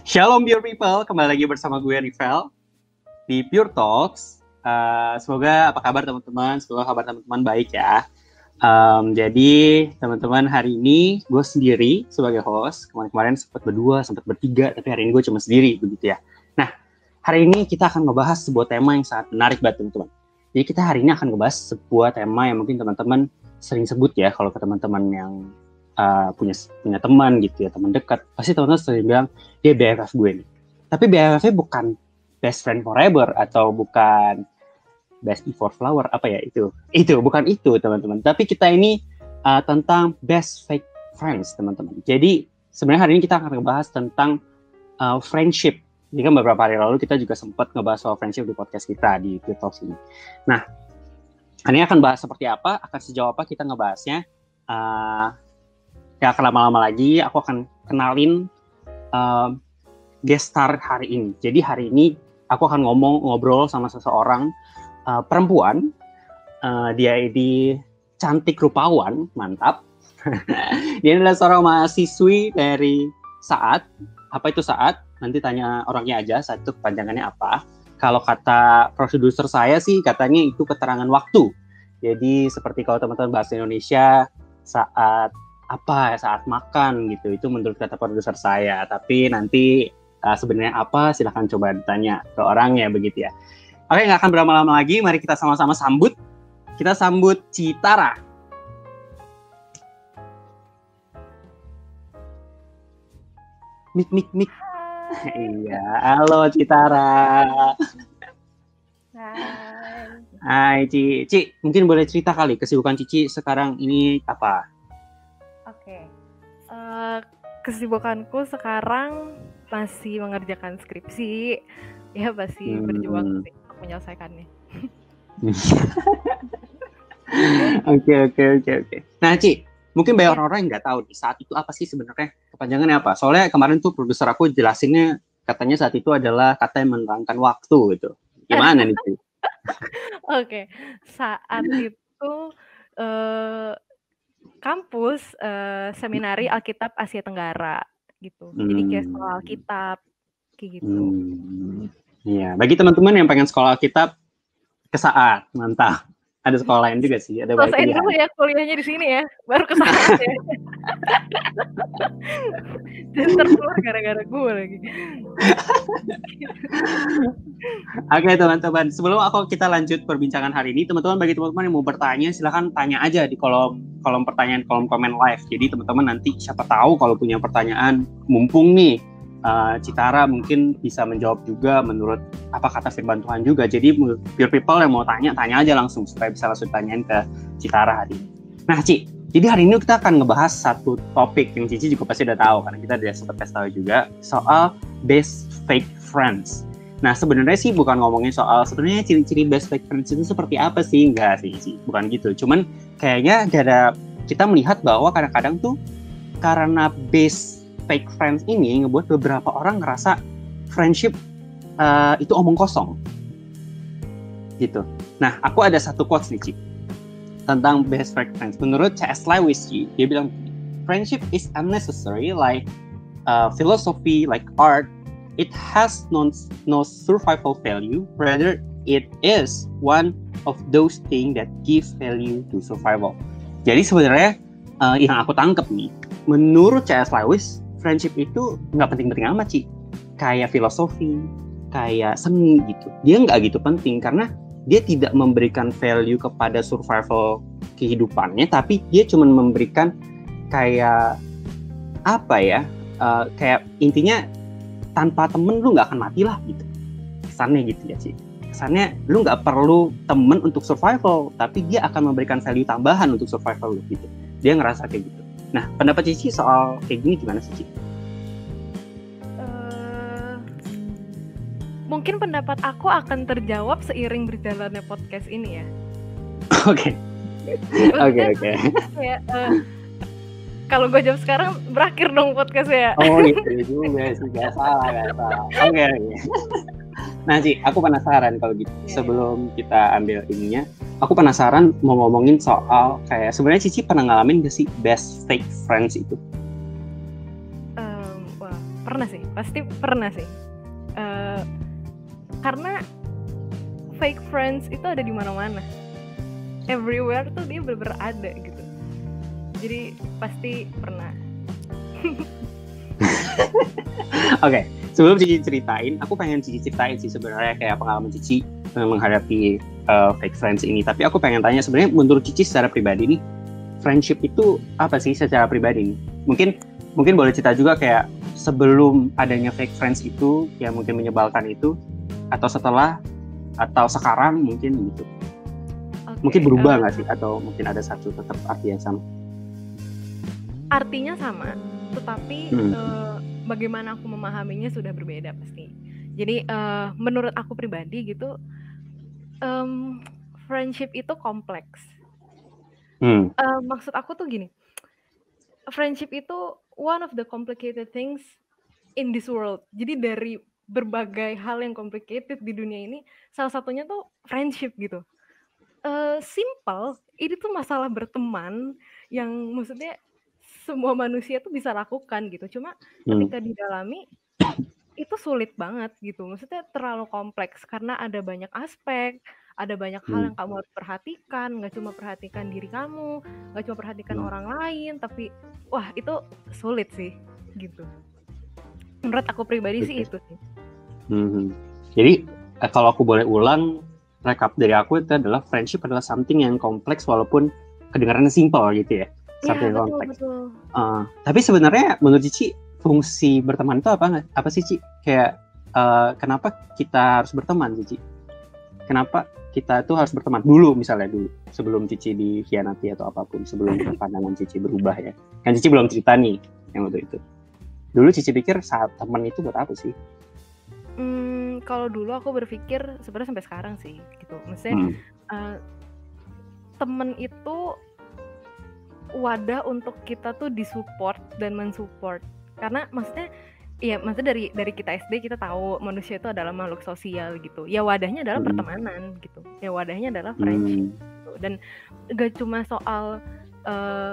Shalom Pure People, kembali lagi bersama gue Rivel di Pure Talks. Semoga apa kabar teman-teman? Semoga kabar teman-teman baik ya. Jadi teman-teman, hari ini gue sendiri sebagai host. Kemarin sempat berdua, sempat bertiga, tapi hari ini gue cuma sendiri begitu ya. Nah, hari ini kita akan ngebahas sebuah tema yang sangat menarik banget teman-teman. Jadi kita hari ini akan ngebahas sebuah tema yang mungkin teman-teman sering sebut ya, kalau ke teman-teman yang punya teman gitu ya, teman dekat, pasti teman-teman sering bilang dia BFF gue nih. Tapi BFF-nya bukan best friend forever atau bukan best before flower, apa ya itu bukan itu teman-teman. Tapi kita ini tentang best fake friends teman-teman. Jadi sebenarnya hari ini kita akan ngebahas tentang friendship. Jadi kan beberapa hari lalu kita juga sempat ngebahas soal friendship di podcast kita di Pure Talks ini. Nah, hari ini akan bahas seperti apa, akan sejauh apa kita ngebahasnya. Ya akan lama-lama lagi, aku akan kenalin guest star hari ini. Jadi hari ini aku akan ngobrol sama seseorang perempuan. Dia ini cantik rupawan, mantap. Dia adalah seorang mahasiswi dari Saat. Apa itu Saat? Nanti tanya orangnya aja, Saat itu kepanjangannya apa. Kalau kata produser saya sih, katanya itu keterangan waktu. Jadi seperti kalau teman-teman bahasa Indonesia, saat makan gitu, itu menurut kata produser saya. Tapi nanti sebenarnya apa, silahkan coba ditanya ke orangnya begitu ya. Oke, nggak akan berlama-lama lagi, mari kita sama-sama sambut. Kita sambut Citara. Mik. Iya, halo Citara. Hai Ci, mungkin boleh cerita kali kesibukan Cici sekarang ini apa? Oke. Kesibukanku sekarang masih mengerjakan skripsi, ya masih berjuang sih untuk menyelesaikannya. Oke. Nah Ci, mungkin banyak orang-orang yang nggak tahu nih Saat itu apa sih sebenarnya, kepanjangannya apa? Soalnya kemarin tuh produser aku jelasinnya, katanya Saat itu adalah kata yang menerangkan waktu gitu. Gimana nih Ci? Oke, Saat itu kampus seminari Alkitab Asia Tenggara gitu. Jadi kayak sekolah Alkitab kayak gitu. Iya, bagi teman-teman yang pengen sekolah Alkitab ke Saat, mantap. Ada sekolah lain juga sih, ada banyak pilihan. Selesaiin dulu ya kuliahnya di sini ya, baru ke Saat ya. Dan terkeluar gara-gara gue lagi. Oke teman-teman, sebelum kita lanjut perbincangan hari ini, teman-teman, bagi teman-teman yang mau bertanya, silahkan tanya aja di kolom pertanyaan, kolom komen live. Jadi teman-teman nanti siapa tahu kalau punya pertanyaan, mumpung nih Citara mungkin bisa menjawab juga menurut apa kata firman Tuhan juga. Jadi Pure People yang mau tanya aja langsung supaya bisa langsung tanyain ke Citara hari ini. Nah Ci, jadi hari ini kita akan ngebahas satu topik yang Cici juga pasti udah tahu, karena kita udah sempat kasih tahu juga soal best fake friends. Nah sebenarnya sih bukan ngomongin soal sebenarnya ciri-ciri best fake friends itu seperti apa sih, enggak sih, bukan gitu. Cuman kayaknya kita melihat bahwa kadang-kadang tuh karena best fake friends ini ngebuat beberapa orang ngerasa friendship itu omong kosong gitu. Nah aku ada satu quotes nih Ci tentang best fake friends. Menurut C.S. Lewis, dia bilang friendship is unnecessary like philosophy, like art. It has no survival value, rather it is one of those things that give value to survival. Jadi sebenarnya yang aku tangkep nih, menurut C.S. Lewis, friendship itu nggak penting-penting amat Ci. Kayak filosofi, kayak seni gitu. Dia nggak gitu penting karena dia tidak memberikan value kepada survival kehidupannya, tapi dia cuma memberikan kayak apa ya, kayak intinya tanpa temen lu nggak akan mati lah gitu. Kesannya gitu ya Ci. Kesannya lu nggak perlu temen untuk survival, tapi dia akan memberikan value tambahan untuk survival lu gitu. Dia ngerasa kayak gitu. Nah, pendapat Cici soal kayak gini gimana sih, Ci? Mungkin pendapat aku akan terjawab seiring berjalannya podcast ini ya. Oke. Ya, kalau gue jawab sekarang berakhir dong podcastnya. Oh gitu juga sih, gak salah. Oke. Nah Ci, aku penasaran kalau gitu. Sebelum kita ambil ininya, aku penasaran mau ngomongin soal kayak sebenarnya Cici pernah ngalamin gak sih best fake friends itu? Wah, pernah sih, pasti pernah sih. Karena fake friends itu ada di mana-mana, everywhere tuh dia bener-bener ada gitu. Jadi pasti pernah. Oke, sebelum Cici ceritain, aku pengen Cici ceritain sih sebenarnya kayak pengalaman Cici menghadapi fake friends ini. Tapi aku pengen tanya sebenarnya menurut Cici secara pribadi nih, friendship itu apa sih secara pribadi nih? Mungkin boleh cerita juga kayak sebelum adanya fake friends itu yang mungkin menyebalkan itu, atau setelah, atau sekarang mungkin gitu. Okay, mungkin berubah nggak sih? Atau mungkin ada satu tetap arti yang sama? Artinya sama, tetapi bagaimana aku memahaminya sudah berbeda pasti. Jadi menurut aku pribadi gitu, friendship itu kompleks. Maksud aku tuh gini, friendship itu one of the complicated things in this world. Jadi dari berbagai hal yang complicated di dunia ini, salah satunya tuh friendship gitu. Simple, ini tuh masalah berteman yang maksudnya semua manusia tuh bisa lakukan gitu. Cuma ketika didalami itu sulit banget gitu. Maksudnya terlalu kompleks karena ada banyak aspek, ada banyak hal yang kamu harus perhatikan. Nggak cuma perhatikan diri kamu, nggak cuma perhatikan orang lain, tapi wah itu sulit sih gitu. Menurut aku pribadi sih itu sih. Jadi kalau aku boleh ulang, recap dari aku itu adalah friendship adalah something yang kompleks walaupun kedengarannya simple gitu ya. Iya, betul. Tapi sebenarnya menurut Cici fungsi berteman itu apa sih Ci? Kayak kenapa kita harus berteman Cici? Kenapa kita tuh harus berteman dulu misalnya dulu sebelum Cici dikhianati atau apapun, sebelum pandangan Cici berubah ya. Kan Cici belum cerita nih yang waktu itu. Dulu Cici pikir saat teman itu buat apa sih? Kalau dulu aku berpikir sebenarnya sampai sekarang sih gitu. Maksudnya temen itu wadah untuk kita tuh disupport dan mensupport. Karena maksudnya dari kita SD kita tahu manusia itu adalah makhluk sosial gitu. Ya wadahnya adalah pertemanan gitu. Ya wadahnya adalah friendship gitu. Dan gak cuma soal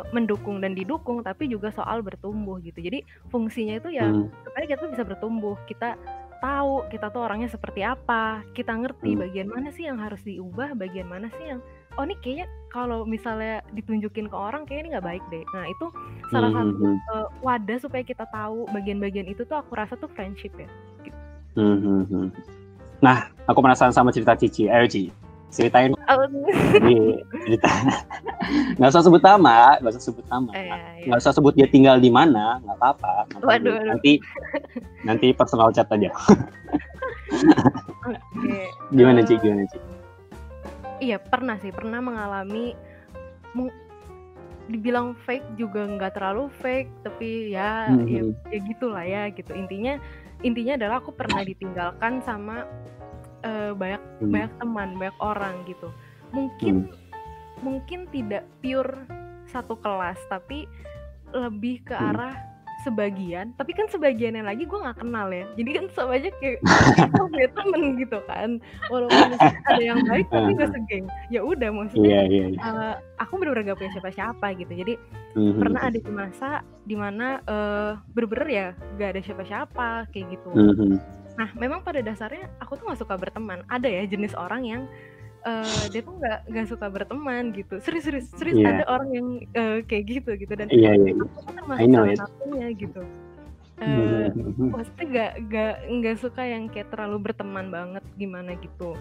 mendukung dan didukung, tapi juga soal bertumbuh gitu. Jadi fungsinya itu ya supaya kita bisa bertumbuh. Kita tahu kita tuh orangnya seperti apa, kita ngerti bagian mana sih yang harus diubah, bagian mana sih yang oh ini kayaknya kalau misalnya ditunjukin ke orang kayaknya ini nggak baik deh. Nah itu salah satu wadah supaya kita tahu bagian-bagian itu tuh aku rasa tuh friendship ya. Gitu. Nah aku penasaran sama cerita Cici, ayo Cici ceritain. Cerita. Nggak usah sebut nama, nggak usah sebut dia tinggal di mana, nggak apa-apa. Waduh. Nanti personal chat aja. Okay. Gimana Ci? Iya pernah mengalami, dibilang fake juga nggak terlalu fake, tapi ya gitulah ya gitu. Intinya adalah aku pernah ditinggalkan sama banyak teman, banyak orang gitu. Mungkin tidak pure satu kelas, tapi lebih ke arah sebagian. Tapi kan sebagiannya lagi gue nggak kenal ya. Jadi kan sama aja kayak kita punya temen gitu kan. Walaupun ada yang baik tapi nggak segeng. Ya udah maksudnya aku bener-bener gak punya siapa-siapa gitu. Jadi pernah ada di masa dimana bener-bener ya gak ada siapa-siapa kayak gitu. Nah, memang pada dasarnya aku tuh nggak suka berteman. Ada ya jenis orang yang dia tuh nggak suka berteman gitu. Serius ada orang yang kayak gitu dan aku tuh termasuk salah satunya gitu. Maksudnya nggak suka yang kayak terlalu berteman banget gimana gitu.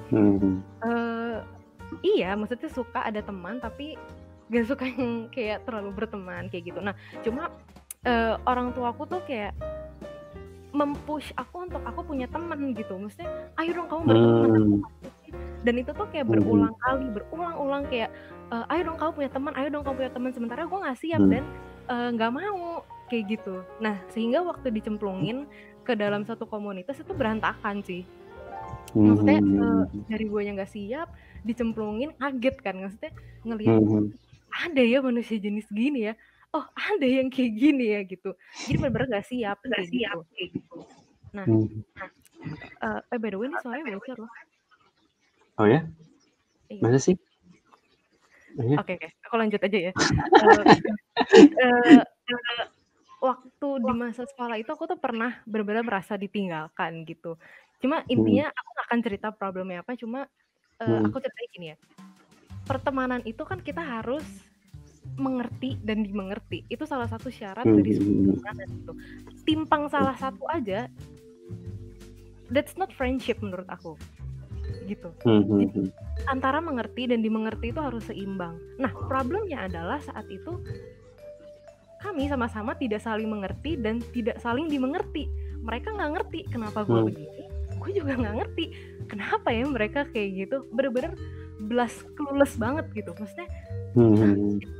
Iya, maksudnya suka ada teman tapi nggak suka yang kayak terlalu berteman kayak gitu. Nah, cuma orang tua aku tuh kayak mempush aku untuk aku punya teman gitu. Maksudnya ayo dong kamu berteman. Dan itu tuh kayak berulang kayak ayo dong kamu punya teman, sementara gue nggak siap dan nggak mau kayak gitu. Nah sehingga waktu dicemplungin ke dalam satu komunitas itu berantakan sih. Maksudnya dari gue yang nggak siap dicemplungin, kaget kan, maksudnya ngelihat ada ya manusia jenis gini ya, oh ada yang kayak gini ya gitu. Jadi benar-benar nggak siap kayak gitu. Nah by the way ini soalnya bocor loh. Oh ya? Masa sih? Oke, aku lanjut aja ya. waktu di masa sekolah itu aku tuh pernah benar-benar merasa ditinggalkan gitu. Cuma intinya aku nggak akan cerita problemnya apa, cuma aku ceritain gini ya. Pertemanan itu kan kita harus mengerti dan dimengerti. Itu salah satu syarat dari sebuah pertemanan gitu. Timpang salah satu aja, that's not friendship menurut aku. Gitu. Jadi antara mengerti dan dimengerti itu harus seimbang. Nah, problemnya adalah saat itu kami sama-sama tidak saling mengerti dan tidak saling dimengerti. Mereka nggak ngerti kenapa gue begini, gue juga nggak ngerti kenapa ya mereka kayak gitu. Bener-bener clueless banget gitu. Maksudnya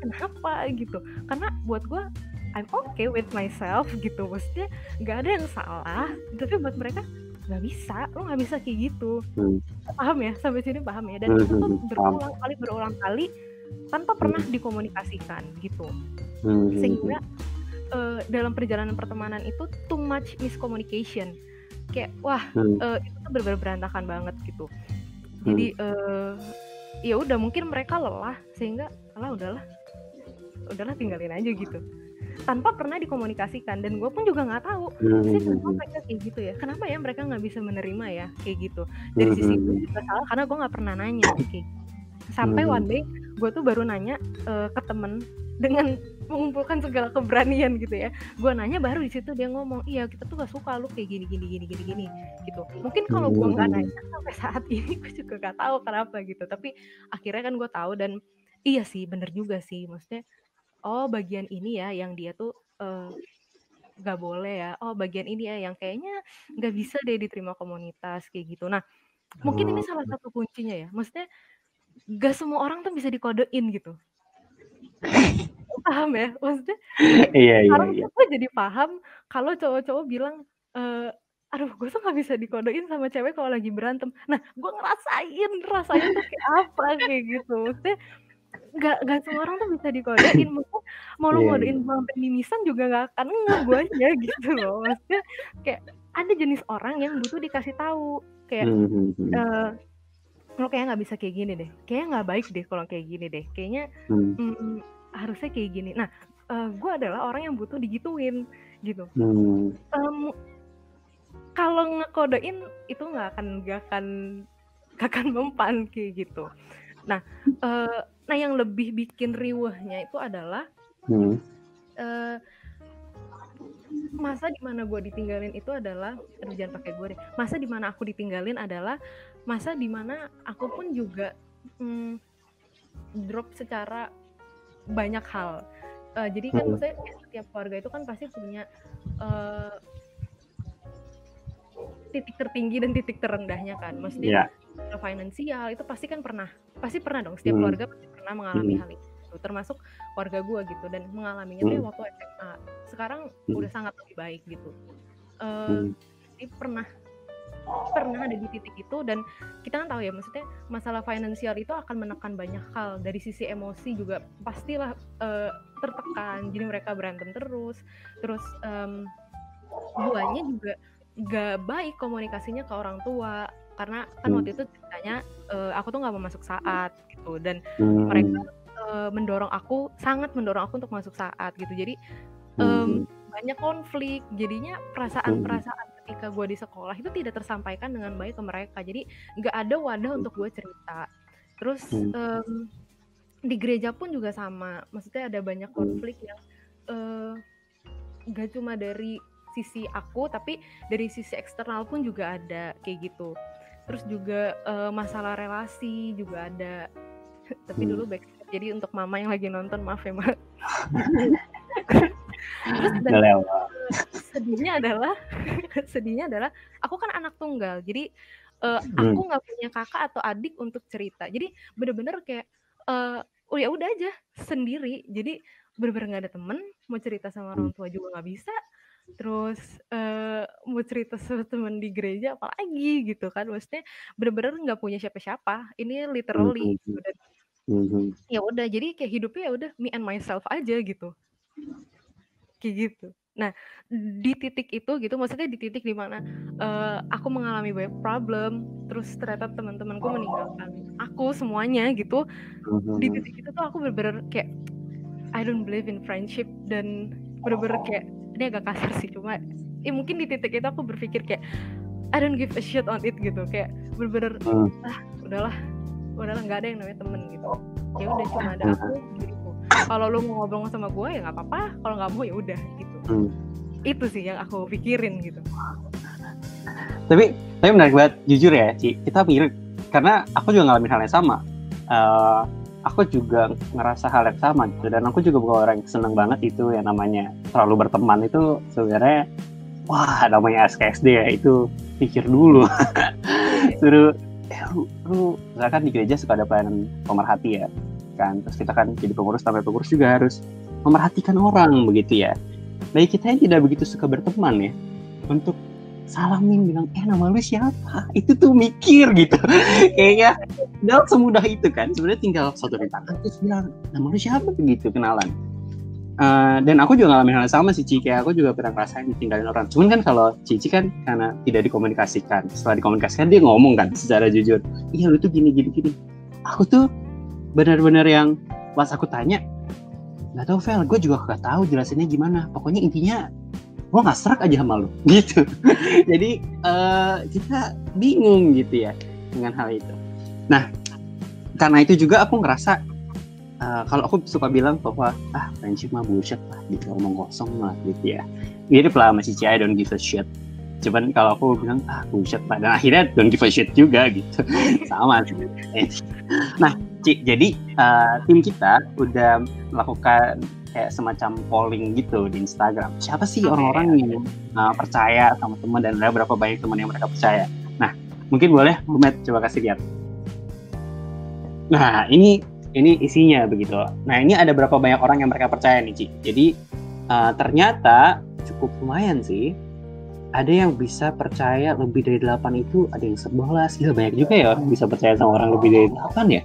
kenapa gitu? Karena buat gue I'm okay with myself gitu. Maksudnya nggak ada yang salah. Tapi buat mereka nggak bisa, lo nggak bisa kayak gitu. Paham ya? Sampai sini paham ya? Dan itu tuh berulang kali tanpa pernah dikomunikasikan gitu. Sehingga dalam perjalanan pertemanan itu too much miscommunication. Kayak wah itu tuh bener-bener berantakan banget gitu. Jadi ya udah mungkin mereka lelah sehingga udahlah tinggalin aja gitu. Tanpa pernah dikomunikasikan, dan gue pun juga nggak tahu sih kenapa mereka kayak gitu ya, kenapa ya mereka nggak bisa menerima ya kayak gitu. Dari sisi gue juga salah karena gue nggak pernah nanya kayak gitu. Sampai one day gue tuh baru nanya ke temen dengan mengumpulkan segala keberanian gitu ya. Gue nanya baru di situ dia ngomong, iya kita tuh gak suka lu kayak gini gitu. Mungkin kalau gue nggak nanya sampai saat ini gue juga gak tahu kenapa gitu. Tapi akhirnya kan gue tahu, dan iya sih bener juga sih, maksudnya oh bagian ini ya yang dia tuh gak boleh ya, oh bagian ini ya yang kayaknya gak bisa deh diterima komunitas kayak gitu. Nah mungkin ini salah satu kuncinya ya, maksudnya gak semua orang tuh bisa dikodein gitu. Paham ya? Maksudnya sekarang tuh gue jadi paham kalau cowok-cowok bilang aduh gue tuh gak bisa dikodein sama cewek kalau lagi berantem. Nah gue ngerasain rasanya tuh kayak apa kayak gitu. Maksudnya gak semua orang tuh bisa dikodein. Maksudnya mau lu ngodein sampai mimisan juga gak akan guanya gitu loh. Maksudnya kayak ada jenis orang yang butuh dikasih tahu kayak lo kayaknya gak bisa kayak gini deh, kayaknya gak baik deh kalau kayak gini deh, kayaknya harusnya kayak gini. Nah gue adalah orang yang butuh digituin gitu. Kalau ngekodein itu gak akan mempan kayak gitu. Nah yang lebih bikin riwehnya itu adalah masa dimana gue ditinggalin itu adalah, aduh jangan pakai gue deh, masa dimana aku ditinggalin adalah masa dimana aku pun juga drop secara banyak hal. Jadi kan maksudnya setiap keluarga itu kan pasti punya titik tertinggi dan titik terendahnya kan. Maksudnya finansial itu pasti pernah dong, setiap keluarga pasti pernah mengalami hal itu. Termasuk keluarga gue gitu, dan mengalaminya tuh waktu SMA. Sekarang udah sangat lebih baik gitu. Jadi pernah ada di titik itu, dan kita kan tahu ya, maksudnya masalah finansial itu akan menekan banyak hal. Dari sisi emosi juga pastilah tertekan, jadi mereka berantem terus guanya juga gak baik komunikasinya ke orang tua, karena kan waktu itu ceritanya aku tuh gak mau masuk saat gitu, dan mereka sangat mendorong aku untuk masuk saat gitu. Jadi banyak konflik, jadinya perasaan ketika gue di sekolah itu tidak tersampaikan dengan baik ke mereka, jadi nggak ada wadah untuk gue cerita. Terus di gereja pun juga sama, maksudnya ada banyak konflik yang nggak cuma dari sisi aku, tapi dari sisi eksternal pun juga ada kayak gitu. Terus juga masalah relasi juga ada. Tapi dulu backstreet, jadi untuk mama yang lagi nonton maaf ya mak. Terus sedihnya adalah aku kan anak tunggal, jadi aku nggak punya kakak atau adik untuk cerita, jadi bener-bener kayak ya udah aja sendiri, jadi bener-bener nggak ada temen, mau cerita sama orang tua juga nggak bisa, terus mau cerita sama temen di gereja apalagi gitu kan, maksudnya bener-bener nggak punya siapa-siapa, ini literally gitu. Dan ya udah, jadi kayak hidupnya ya udah me and myself aja gitu. Kayak gitu. Nah, di titik itu gitu, maksudnya di titik dimana aku mengalami banyak problem, terus ternyata teman-temanku meninggalkan aku semuanya gitu. Di titik itu tuh aku bener-bener kayak I don't believe in friendship, dan bener-bener kayak ini agak kasar sih, cuma mungkin di titik itu aku berpikir kayak I don't give a shit on it gitu, kayak bener-bener udahlah nggak ada yang namanya temen gitu, ya udah cuma ada aku diriku. Kalau lu mau ngobrol sama gue ya nggak apa-apa, kalau nggak mau ya udah gitu. Itu sih yang aku pikirin gitu. Tapi menarik banget, jujur ya Ci, kita mirip karena aku juga ngalamin hal yang sama. Aku juga ngerasa hal yang sama gitu, dan aku juga bukan orang yang seneng banget itu yang namanya terlalu berteman itu. Sebenarnya wah, namanya SKSD ya, itu pikir dulu. Suruh lu misalkan di gereja suka ada pelayanan pemerhati ya kan, terus kita kan jadi pengurus, sampai pengurus juga harus memerhatikan orang begitu ya. Nah, kita yang tidak begitu suka berteman ya, untuk salamin bilang nama lu siapa, itu tuh mikir gitu. Kayaknya udah semudah itu kan, sebenarnya tinggal satu tangan terus bilang nama lu siapa begitu, kenalan. Dan aku juga ngalamin hal yang sama sih Ci, kayak aku juga pernah ngerasain ditinggalin orang. Cuman kan kalau Cici kan karena tidak dikomunikasikan, setelah dikomunikasikan dia ngomong kan secara jujur, iya lu tuh gini. Aku tuh benar-benar yang pas aku tanya, nggak tahu Vel, gue juga nggak tahu jelasinnya gimana, pokoknya intinya gue nggak serak aja sama lu gitu. Jadi kita bingung gitu ya dengan hal itu. Nah, karena itu juga aku ngerasa kalau aku suka bilang bahwa friendship mah bullshit lah gitu, ngomong kosong lah gitu ya. Mirip lah sama Cici, I don't give a shit. Cuman kalau aku bilang bullshit lah, dan akhirnya don't give a shit juga gitu. Sama sih. Nah Ci, jadi tim kita udah melakukan kayak semacam polling gitu di Instagram. Siapa sih orang-orang yang percaya sama teman, dan ada berapa banyak teman yang mereka percaya. Nah, mungkin boleh Bu Matt coba kasih lihat. Nah, ini isinya begitu. Nah, ini ada berapa banyak orang yang mereka percaya nih, Ci. Jadi ternyata cukup lumayan sih. Ada yang bisa percaya lebih dari 8 itu, ada yang 11. Gila, banyak juga ya orang bisa percaya sama orang lebih dari 8 ya.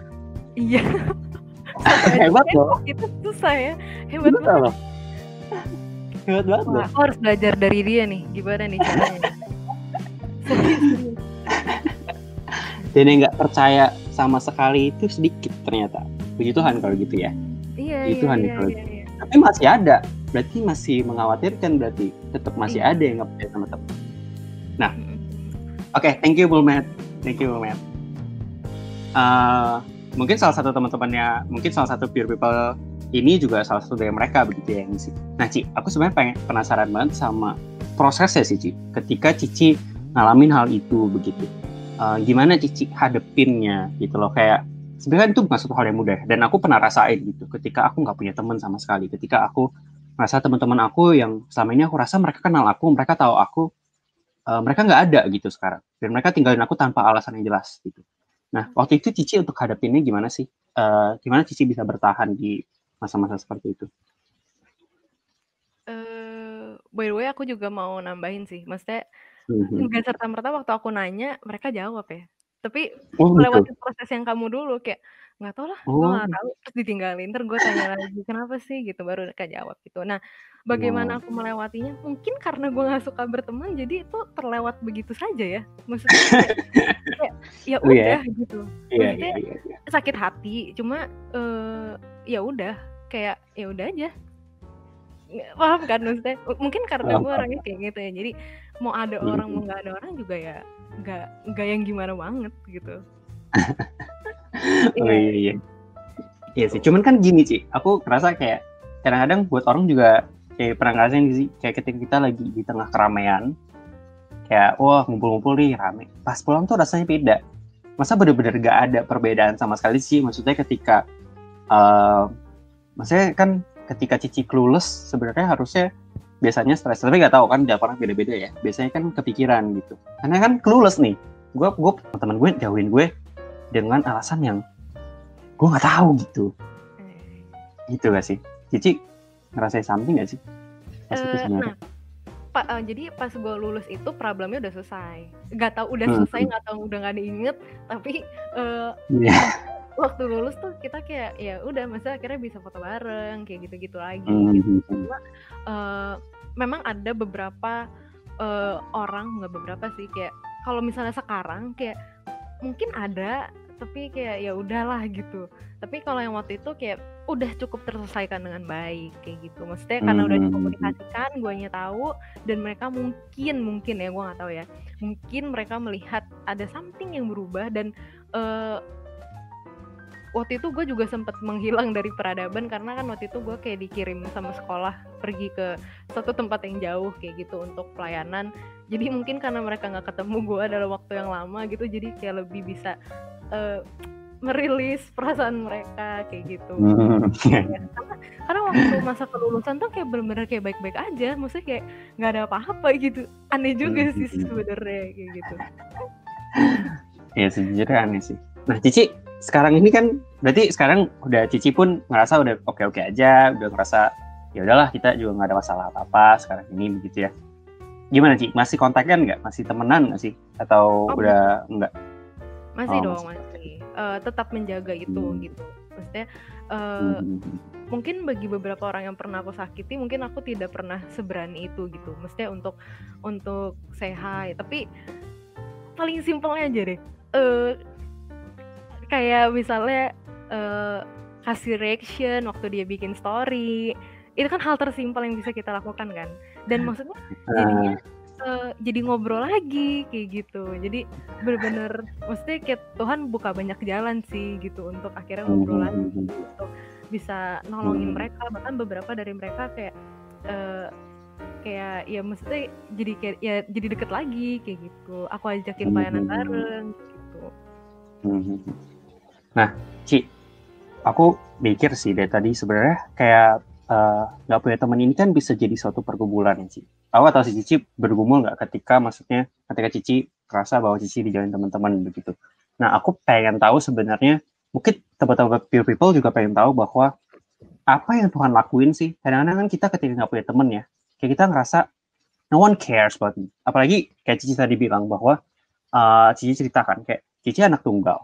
Iya. Hebat loh. Itu susah ya. Hebat banget. Hebat banget loh. Aku harus belajar dari dia nih, gimana nih caranya. Dan yang nggak percaya sama sekali itu sedikit ternyata. Puji Tuhan kalau gitu ya. Iya. Tapi masih ada, berarti masih mengkhawatirkan, berarti tetap masih ada yang nggak percaya sama teman. Nah, oke, thank you Bu Matt. Mungkin salah satu teman-temannya, mungkin salah satu Pure People ini juga salah satu dari mereka begitu ya ngisi. Nah Ci, aku sebenarnya penasaran banget sama prosesnya sih Ci, ketika Cici ngalamin hal itu begitu. Gimana Cici hadepinnya gitu loh, kayak sebenarnya itu bukan suatu hal yang mudah, dan aku pernah rasain gitu ketika aku nggak punya teman sama sekali, ketika aku merasa teman-teman aku yang selama ini aku rasa mereka kenal aku, mereka tahu aku, mereka nggak ada gitu sekarang, dan mereka tinggalin aku tanpa alasan yang jelas gitu. Nah, waktu itu Cici untuk hadapinnya gimana sih? Gimana Cici bisa bertahan di masa-masa seperti itu? By the way, aku juga mau nambahin sih, maksudnya nggak serta-merta waktu aku nanya mereka jawab ya, tapi melewati proses yang kamu dulu, kayak nggak tahu lah, gue nggak tahu, terus ditinggalin, terus gue tanya lagi kenapa sih gitu, baru mereka jawab gitu. Nah, bagaimana aku melewatinya? Mungkin karena gue nggak suka berteman, jadi itu terlewat begitu saja ya, maksudnya kayak ya udah gitu, maksudnya sakit hati, cuma ya udah, kayak ya udah aja, paham kan maksudnya? Mungkin karena gue orangnya kayak gitu ya, jadi mau ada orang mau nggak ada orang juga ya nggak yang gimana banget gitu. Iya sih, cuman kan gini Ci, aku ngerasa kayak kadang-kadang buat orang juga kayak pernah ngerasain sih, kayak ketika kita lagi di tengah keramaian, kayak wah ngumpul-ngumpul nih rame, pas pulang tuh rasanya beda. Masa bener-bener gak ada perbedaan sama sekali sih, maksudnya ketika maksudnya kan ketika Cici clueless sebenarnya harusnya biasanya stres, tapi nggak tahu kan, tiap orang beda-beda ya. Biasanya kan kepikiran gitu, karena kan clueless nih. Gue teman gue jauhin gue dengan alasan yang gue nggak tahu gitu. Gitu gak sih? Cici ngerasain something nggak sih? Jadi pas gue lulus itu problemnya udah selesai. Nggak tahu udah selesai, nggak tahu udah nggak diinget. Tapi waktu lulus tuh kita kayak ya udah, masa akhirnya bisa foto bareng kayak gitu-gitu lagi. Gitu. Cuma memang ada beberapa orang, nggak beberapa sih, kayak kalau misalnya sekarang kayak mungkin ada, tapi kayak ya udahlah gitu. Tapi kalau yang waktu itu kayak udah cukup terselesaikan dengan baik kayak gitu. Maksudnya karena udah dikomunikasikan, guanya tahu, dan mereka mungkin ya, gue nggak tahu ya, mungkin mereka melihat ada something yang berubah. Dan waktu itu gue juga sempat menghilang dari peradaban karena kan waktu itu gue kayak dikirim sama sekolah pergi ke satu tempat yang jauh kayak gitu untuk pelayanan. Jadi mungkin karena mereka nggak ketemu gue dalam waktu yang lama gitu, jadi kayak lebih bisa merilis perasaan mereka kayak gitu. Karena waktu masa kelulusan tuh kayak benar-benar kayak baik-baik aja, maksudnya kayak nggak ada apa-apa gitu. Aneh juga sih sebenarnya kayak gitu. Ya sejujurnya aneh sih. Nah Cici, sekarang ini kan berarti sekarang udah Cici pun ngerasa udah oke-oke aja, udah ngerasa ya udahlah kita juga nggak ada masalah apa-apa sekarang ini begitu ya. Gimana Ci? Masih kontakkan nggak? Masih temenan nggak sih? Atau udah enggak? Masih dong, masih. Tetap menjaga itu gitu. Maksudnya mungkin bagi beberapa orang yang pernah aku sakiti, mungkin aku tidak pernah seberani itu gitu. Maksudnya untuk say hi. Tapi paling simpelnya aja deh. Kayak misalnya kasih reaction waktu dia bikin story. Itu kan hal tersimpel yang bisa kita lakukan kan. Dan maksudnya jadinya jadi ngobrol lagi kayak gitu. Jadi benar-benar maksudnya kayak Tuhan buka banyak jalan sih gitu untuk akhirnya ngobrol lagi untuk bisa nolongin mereka. Bahkan beberapa dari mereka kayak ya maksudnya jadi kayak ya jadi deket lagi kayak gitu. Aku ajakin pelayanan bareng gitu. Nah, Ci, aku mikir sih dari tadi sebenarnya kayak nggak punya teman ini kan bisa jadi suatu pergumulan ya, Ci. Aku atau si Cici bergumul nggak ketika Cici merasa bahwa Cici dijauhin teman-teman begitu. Nah, aku pengen tahu sebenarnya, mungkin teman-teman peer people juga pengen tahu bahwa apa yang Tuhan lakuin sih. Kadang-kadang kan kita ketika nggak punya teman ya, kayak kita ngerasa no one cares about me. Apalagi kayak Cici tadi bilang bahwa Cici ceritakan kayak Cici anak tunggal,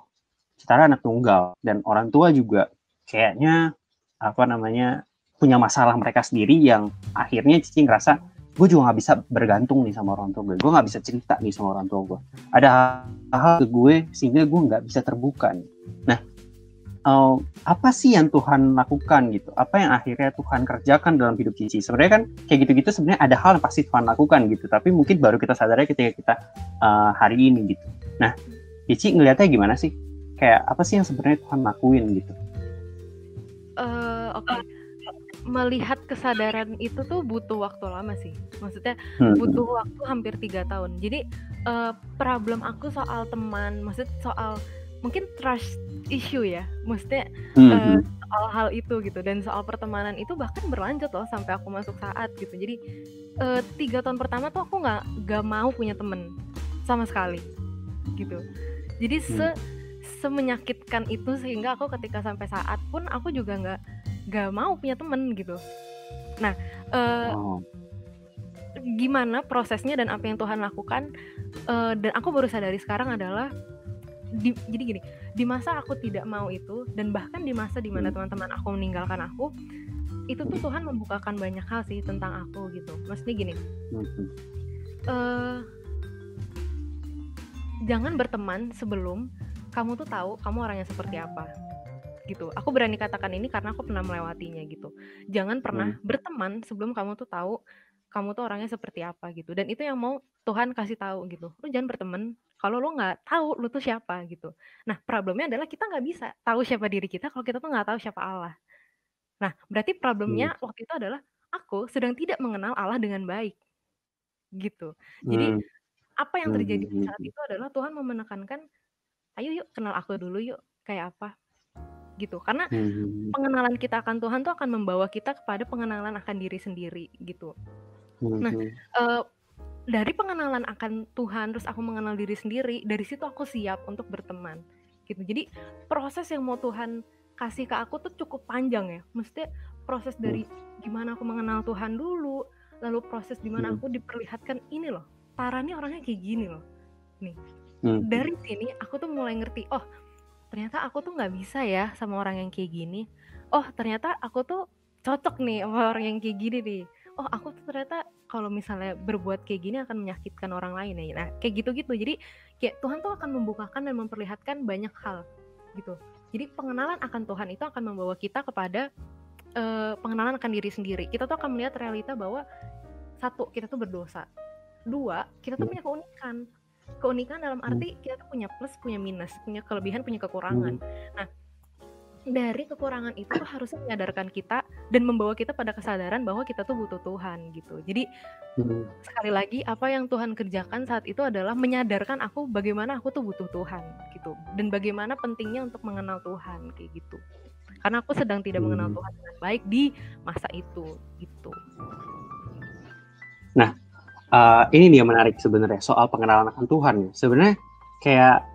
Citara anak tunggal, dan orang tua juga kayaknya punya masalah mereka sendiri yang akhirnya Cici ngerasa gue juga nggak bisa bergantung nih sama orang tua gue nggak bisa cerita nih sama orang tua gue, ada hal ke gue sehingga gue nggak bisa terbuka nih. Nah, apa sih yang Tuhan lakukan gitu? Apa yang akhirnya Tuhan kerjakan dalam hidup Cici? Sebenarnya kan kayak gitu-gitu sebenarnya ada hal yang pasti Tuhan lakukan gitu, tapi mungkin baru kita sadarnya ketika kita hari ini gitu. Nah, Cici ngelihatnya gimana sih? Kayak apa sih yang sebenarnya Tuhan lakuin gitu? Oke. Melihat kesadaran itu tuh butuh waktu lama sih. Maksudnya butuh waktu hampir 3 tahun. Jadi problem aku soal teman, maksud soal mungkin trust issue ya. Maksudnya soal hal itu gitu. Dan soal pertemanan itu bahkan berlanjut loh sampai aku masuk saat gitu. Jadi 3 tahun pertama tuh aku nggak mau punya temen sama sekali gitu. Jadi semenyakitkan itu sehingga aku ketika sampai saat pun aku juga nggak mau punya temen gitu. Nah, gimana prosesnya dan apa yang Tuhan lakukan, dan aku baru sadari sekarang adalah jadi gini, di masa aku tidak mau itu, dan bahkan di masa dimana teman-teman aku meninggalkan aku, itu tuh Tuhan membukakan banyak hal sih tentang aku gitu. Maksudnya gini, jangan berteman sebelum kamu tuh tahu kamu orangnya seperti apa gitu. Aku berani katakan ini karena aku pernah melewatinya gitu. Jangan pernah berteman sebelum kamu tuh tahu kamu tuh orangnya seperti apa gitu. Dan itu yang mau Tuhan kasih tahu gitu. Lu jangan berteman kalau lu nggak tahu lu tuh siapa gitu. Nah, problemnya adalah kita nggak bisa tahu siapa diri kita kalau kita tuh nggak tahu siapa Allah. Nah, berarti problemnya waktu itu adalah aku sedang tidak mengenal Allah dengan baik gitu. Jadi apa yang terjadi saat itu adalah Tuhan mau menekankan, ayo yuk kenal aku dulu yuk, kayak apa gitu. Karena pengenalan kita akan Tuhan tuh akan membawa kita kepada pengenalan akan diri sendiri gitu. Nah, dari pengenalan akan Tuhan terus aku mengenal diri sendiri, dari situ aku siap untuk berteman gitu. Jadi proses yang mau Tuhan kasih ke aku tuh cukup panjang ya. Maksudnya proses dari gimana aku mengenal Tuhan dulu, lalu proses dimana aku diperlihatkan ini loh, Tara nih orangnya kayak gini loh nih. Dari sini aku tuh mulai ngerti, oh ternyata aku tuh nggak bisa ya sama orang yang kayak gini. Oh ternyata aku tuh cocok nih sama orang yang kayak gini nih. Oh aku tuh ternyata kalau misalnya berbuat kayak gini akan menyakitkan orang lain ya. Nah kayak gitu-gitu. Jadi kayak Tuhan tuh akan membukakan dan memperlihatkan banyak hal gitu. Jadi pengenalan akan Tuhan itu akan membawa kita kepada pengenalan akan diri sendiri. Kita tuh akan melihat realita bahwa satu, kita tuh berdosa. Dua, kita tuh punya keunikan. Keunikan dalam arti kita tuh punya plus, punya minus, punya kelebihan, punya kekurangan. Nah, dari kekurangan itu tuh harusnya menyadarkan kita dan membawa kita pada kesadaran bahwa kita tuh butuh Tuhan gitu. Jadi sekali lagi apa yang Tuhan kerjakan saat itu adalah menyadarkan aku bagaimana aku tuh butuh Tuhan gitu. Dan bagaimana pentingnya untuk mengenal Tuhan kayak gitu. Karena aku sedang tidak mengenal Tuhan dengan baik di masa itu gitu. Nah, ini nih yang menarik sebenarnya soal pengenalan akan Tuhan ya. Sebenarnya kayak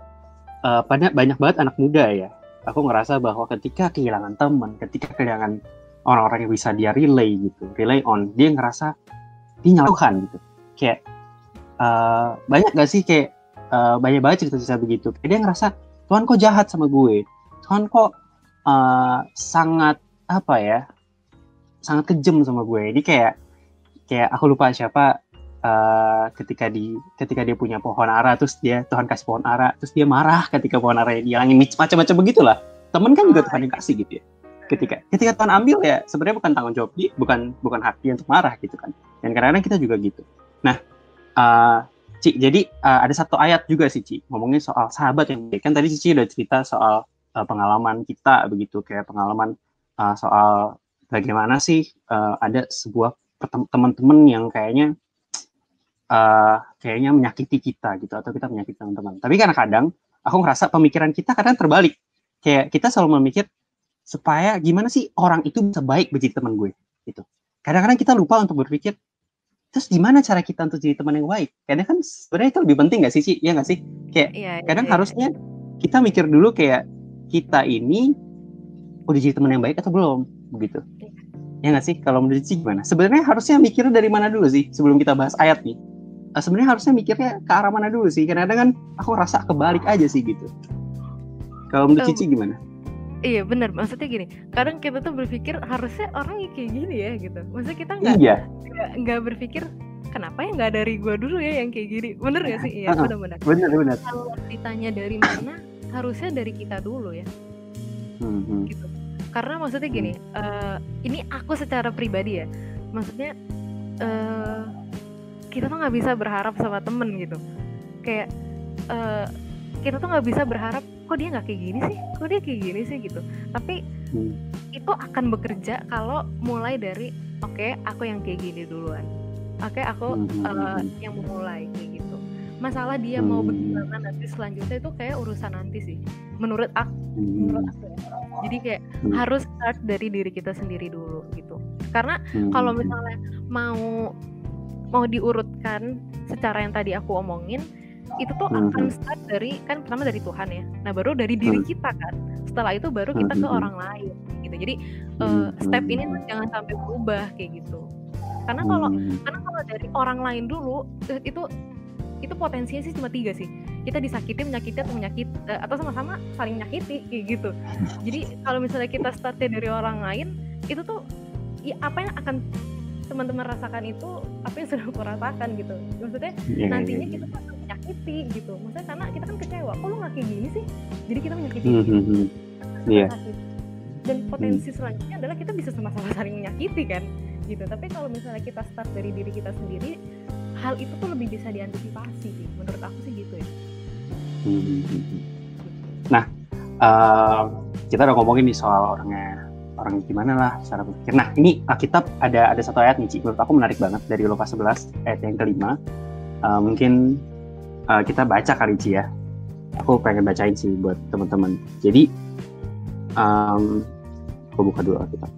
banyak banget anak muda ya. Aku ngerasa bahwa ketika kehilangan teman, ketika kehilangan orang-orang yang bisa dia rely on, dia ngerasa dia nyala Tuhan gitu. Kayak banyak gak sih kayak banyak banget cerita-cerita begitu. Kayak dia ngerasa Tuhan kok jahat sama gue, Tuhan kok sangat sangat kejam sama gue. Ini kayak aku lupa siapa ketika dia punya pohon ara, terus Tuhan kasih pohon ara, terus dia marah ketika pohon ara dihilangin, macam-macam begitulah. Temen kan juga Tuhan yang kasih gitu ya. Ketika Tuhan ambil ya sebenarnya bukan tanggung jawab dia, bukan hak dia untuk marah gitu kan. Dan kadang-kadang kita juga gitu. Nah, Ci, jadi ada satu ayat juga sih Ci, ngomongin soal sahabat yang baik. Kan tadi Cici udah cerita soal pengalaman kita begitu, kayak pengalaman soal bagaimana sih ada sebuah teman-teman yang kayaknya menyakiti kita gitu, atau kita menyakiti teman-teman. Tapi kadang-kadang aku ngerasa pemikiran kita kadang terbalik. Kayak kita selalu memikir supaya gimana sih orang itu bisa baik menjadi teman gue gitu. Kadang-kadang kita lupa untuk berpikir terus gimana cara kita untuk jadi teman yang baik. Kadang kan sebenarnya itu lebih penting nggak sih Ci? Iya nggak sih? Kayak kadang harusnya kita mikir dulu kayak kita ini udah jadi teman yang baik atau belum begitu. Ya nggak sih? Kalau menurut Ci gimana? Sebenarnya harusnya mikir dari mana dulu sih sebelum kita bahas ayat nih? Sebenarnya harusnya mikirnya ke arah mana dulu sih? Kadang-kadang kan aku rasa kebalik aja sih gitu. Kalau menurut Cici gimana? Iya benar, maksudnya gini, kadang kita tuh berpikir harusnya orang kayak gini ya gitu. Maksudnya kita nggak berpikir kenapa ya nggak dari gue dulu ya yang kayak gini. Bener nggak sih? Iya benar-benar. Benar. Kalau ditanya dari mana, harusnya dari kita dulu ya. Gitu. Karena maksudnya gini, ini aku secara pribadi ya, maksudnya kita tuh nggak bisa berharap sama temen gitu. Kayak kita tuh nggak bisa berharap kok dia nggak kayak gini sih, kok dia kayak gini sih gitu. Tapi itu akan bekerja kalau mulai dari oke, aku yang kayak gini duluan, oke, aku yang memulai kayak gitu. Masalah dia mau bagaimana nanti selanjutnya itu kayak urusan nanti sih, menurut aku ya. Jadi kayak harus start dari diri kita sendiri dulu gitu. Karena kalau misalnya mau diurutkan secara yang tadi aku omongin, itu tuh akan start dari, kan pertama dari Tuhan ya, nah baru dari diri kita kan, setelah itu baru kita ke orang lain gitu. Jadi step ini jangan sampai berubah kayak gitu. Karena kalau dari orang lain dulu itu potensinya sih cuma 3 sih, kita disakiti, menyakiti, atau atau sama-sama saling menyakiti kayak gitu. Jadi kalau misalnya kita startnya dari orang lain, itu tuh ya apa yang akan teman-teman rasakan itu apa yang sudah aku rasakan gitu. Maksudnya nantinya kita akan menyakiti gitu. Maksudnya karena kita kan kecewa, kok lu nggak kayak gini sih? Jadi kita menyakiti. Dan potensi selanjutnya adalah kita bisa sama-sama saling menyakiti kan gitu. Tapi kalau misalnya kita start dari diri kita sendiri, hal itu tuh lebih bisa diantisipasi sih. Menurut aku sih gitu ya. Nah, kita udah ngomongin nih soal orang gimana lah cara berpikir. Nah, ini Alkitab ada satu ayat nih, Ci, menurut aku menarik banget dari Lukas 11 ayat yang kelima. Mungkin kita baca kali, Ci ya. Aku pengen bacain sih buat teman-teman. Jadi aku buka dulu Alkitab.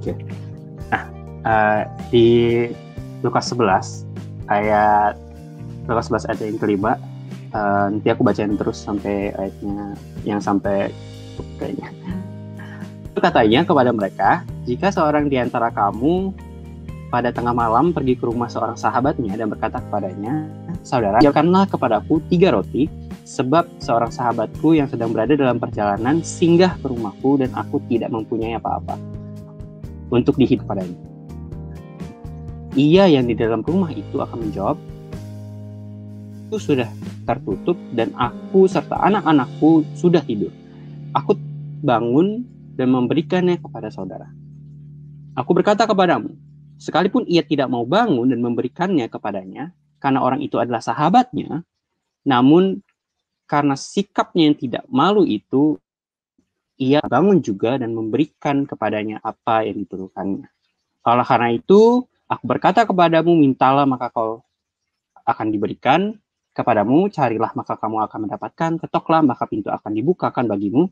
Oke. Nah, di Lukas 11 ayat yang kelima, nanti aku bacain terus sampai ayatnya yang sampai kayaknya. Katanya kepada mereka, jika seorang di antara kamu pada tengah malam pergi ke rumah seorang sahabatnya dan berkata kepadanya, saudara, siapkanlah kepadaku 3 roti, sebab seorang sahabatku yang sedang berada dalam perjalanan singgah ke rumahku dan aku tidak mempunyai apa-apa untuk dihidupkan padanya. Ia yang di dalam rumah itu akan menjawab, itu sudah tertutup dan aku serta anak-anakku sudah tidur. Aku bangun dan memberikannya kepada saudara. Aku berkata kepadamu, sekalipun ia tidak mau bangun dan memberikannya kepadanya, karena orang itu adalah sahabatnya, namun karena sikapnya yang tidak malu itu, ia bangun juga dan memberikan kepadanya apa yang diperlukannya. Oleh karena itu, aku berkata kepadamu, mintalah maka kau akan diberikan kepadamu, carilah maka kamu akan mendapatkan, ketoklah maka pintu akan dibukakan bagimu.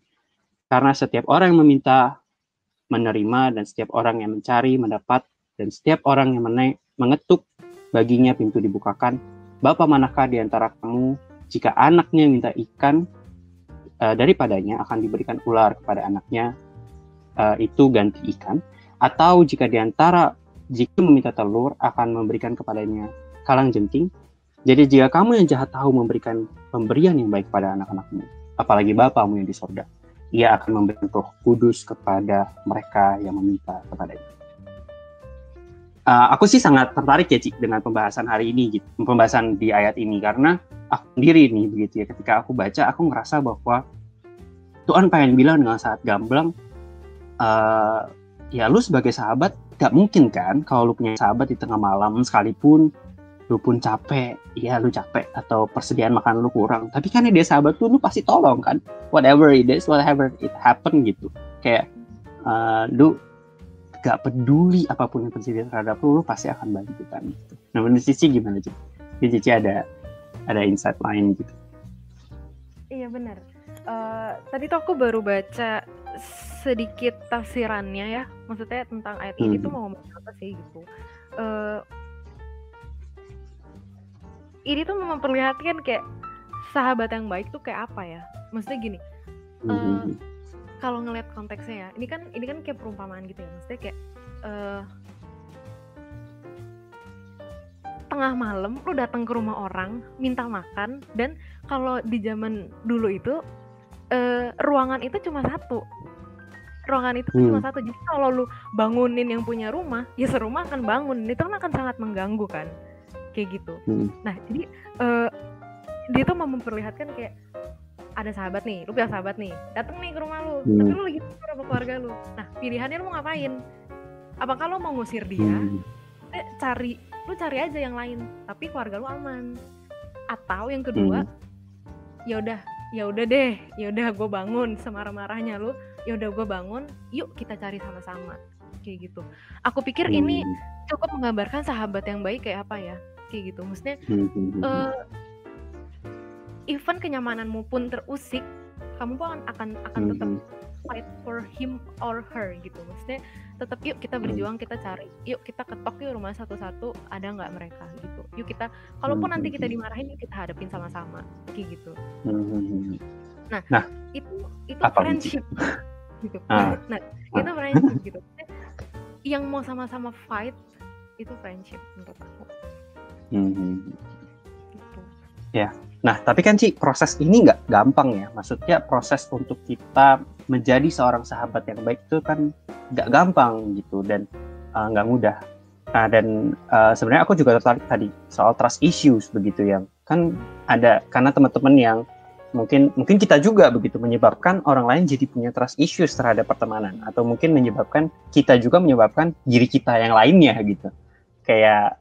Karena setiap orang yang meminta, menerima, dan setiap orang yang mencari, mendapat, dan setiap orang yang mengetuk, baginya pintu dibukakan. Bapa manakah di antara kamu, jika anaknya minta ikan, daripadanya akan diberikan ular kepada anaknya, itu ganti ikan. Atau jika jika meminta telur, akan memberikan kepadanya kalang jengking. Jadi jika kamu yang jahat tahu memberikan pemberian yang baik pada anak-anakmu, apalagi Bapamu yang di sorga, ia akan memberikan Roh Kudus kepada mereka yang meminta kepadanya. Aku sih sangat tertarik ya, Cik, dengan pembahasan hari ini, gitu. Pembahasan di ayat ini, karena aku sendiri nih, begitu ya, ketika aku baca, aku ngerasa bahwa Tuhan pengen bilang dengan sangat gamblang, ya lu sebagai sahabat, gak mungkin kan, kalau lu punya sahabat di tengah malam, sekalipun lu pun capek, ya lu capek, atau persediaan makanan lu kurang, tapi kan dia sahabat lu pasti tolong kan, whatever it is, whatever it happen gitu, kayak lu gak peduli apapun yang terjadi terhadap lu pasti akan bantu kan gitu. Nah menurut Cici gimana Cici? Cici ada insight lain gitu? Iya benar. Tadi tuh aku baru baca sedikit tafsirannya ya, maksudnya tentang ayat ini tuh mau ngomong apa sih gitu. Ini tuh memperlihatkan kayak sahabat yang baik tuh kayak apa ya? Maksudnya gini, kalau ngelihat konteksnya ya, ini kan kayak perumpamaan gitu ya. Maksudnya kayak tengah malam lu datang ke rumah orang minta makan, dan kalau di zaman dulu itu ruangan itu cuma satu. Cuma satu. Jadi kalau lu bangunin yang punya rumah, ya serumah akan bangun. Itu kan akan sangat mengganggu kan. Kayak gitu. Nah, jadi dia tuh mau memperlihatkan kayak ada sahabat nih, lu punya sahabat nih, datang nih ke rumah lu, tapi lu lagi tidur sama keluarga lu. Nah, pilihannya lu mau ngapain? Apakah lu mau ngusir dia? Lu cari aja yang lain, tapi keluarga lu aman. Atau yang kedua, ya udah deh, gue bangun semarah-marahnya lu, ya udah gue bangun, yuk kita cari sama-sama, kayak gitu. Aku pikir ini cukup menggambarkan sahabat yang baik kayak apa ya, kayak gitu. Maksudnya, even kenyamananmu pun terusik, kamu pun akan tetap fight for him or her gitu. Maksudnya tetap yuk kita berjuang, kita cari, yuk kita ketok yuk rumah satu-satu, ada nggak mereka gitu. Yuk kita, kalaupun nanti kita dimarahin, yuk kita hadapin sama-sama, kayak gitu. Nah itu friendship gitu. Nah itu friendship gitu. Yang mau sama-sama fight itu friendship menurut aku. Gitu. Ya. Nah, tapi kan Ci, proses ini nggak gampang ya. Maksudnya proses untuk kita menjadi seorang sahabat yang baik itu kan nggak gampang gitu, dan nggak mudah. Nah, dan sebenarnya aku juga tertarik tadi soal trust issues begitu, yang kan ada karena teman-teman yang mungkin kita juga begitu menyebabkan orang lain jadi punya trust issues terhadap pertemanan, atau mungkin menyebabkan kita juga menyebabkan diri kita yang lainnya gitu. Kayak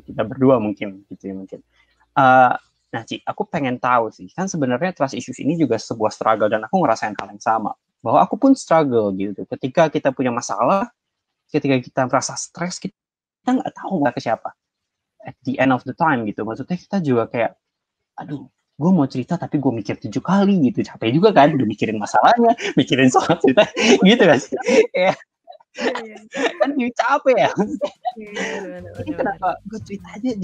kita berdua mungkin gitu ya mungkin. Nah, Ci, aku pengen tahu sih, kan sebenarnya trust issues ini juga sebuah struggle, dan aku ngerasain hal yang sama. Bahwa aku pun struggle gitu. Ketika kita punya masalah, ketika kita merasa stres, kita nggak tahu ke siapa. At the end of the time gitu. Maksudnya kita juga kayak, aduh, gue mau cerita tapi gue mikir 7 kali gitu. Capek juga kan, udah mikirin masalahnya, mikirin soal cerita, gitu kan sih. Kan jadi capek ya. Ini kenapa gue cerita aja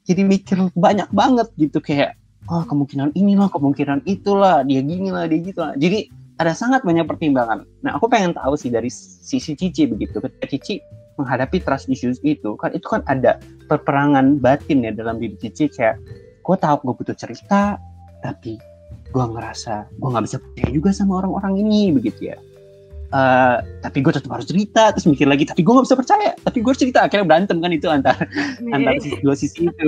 jadi mikir banyak banget gitu, kayak kemungkinan inilah, kemungkinan itulah, dia gini lah, dia gitu lah. Jadi ada sangat banyak pertimbangan. Nah, aku pengen tahu sih dari sisi Cici begitu, ketika Cici menghadapi trust issues itu kan ada peperangan batin ya dalam diri Cici, kayak gue tahu gue butuh cerita, tapi gue ngerasa gue nggak bisa percaya juga sama orang-orang ini begitu ya. tapi gue tetap harus cerita, terus mikir lagi tapi gue nggak bisa percaya, tapi gue harus cerita, akhirnya berantem kan itu antara dua sisi itu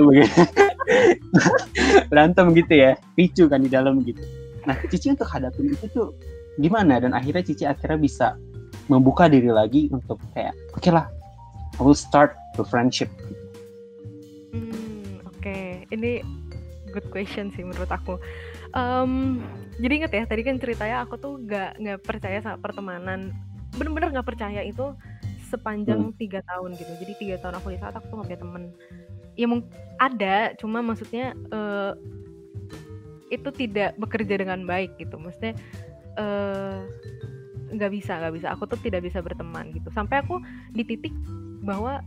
berantem gitu ya, ricu kan di dalam gitu. Nah Cici untuk hadapin itu tuh gimana, dan akhirnya Cici bisa membuka diri lagi untuk kayak oke lah, I will start the friendship. Oke. Ini good question sih menurut aku. Jadi inget ya tadi kan ceritanya aku tuh nggak percaya sama pertemanan, bener-bener nggak percaya itu sepanjang 3 tahun gitu. Jadi 3 tahun aku di saat aku tuh nggak punya temen. Ya ada, cuma maksudnya itu tidak bekerja dengan baik gitu. Maksudnya nggak bisa. Aku tuh tidak bisa berteman gitu. Sampai aku di titik bahwa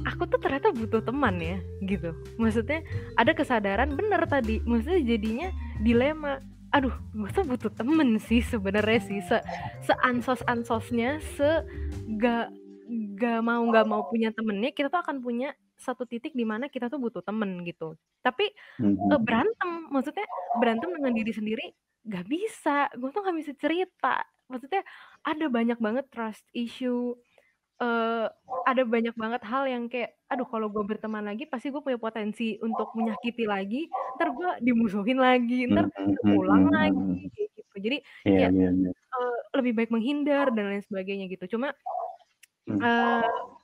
aku tuh ternyata butuh teman ya gitu. Maksudnya ada kesadaran bener tadi. Maksudnya jadinya dilema. Aduh, gue tuh butuh temen sih sebenarnya sih. Seansos-ansosnya, gak mau punya temennya, kita tuh akan punya satu titik di mana kita tuh butuh temen gitu. Tapi berantem, maksudnya berantem dengan diri sendiri gak bisa. Gue tuh gak bisa cerita. Maksudnya ada banyak banget trust issue. Ada banyak banget hal yang kayak, aduh kalau gue berteman lagi pasti gue punya potensi untuk menyakiti lagi, ntar gue dimusuhin lagi, ntar ulang lagi kayak gitu. Jadi kayak lebih baik menghindar dan lain sebagainya gitu. Cuma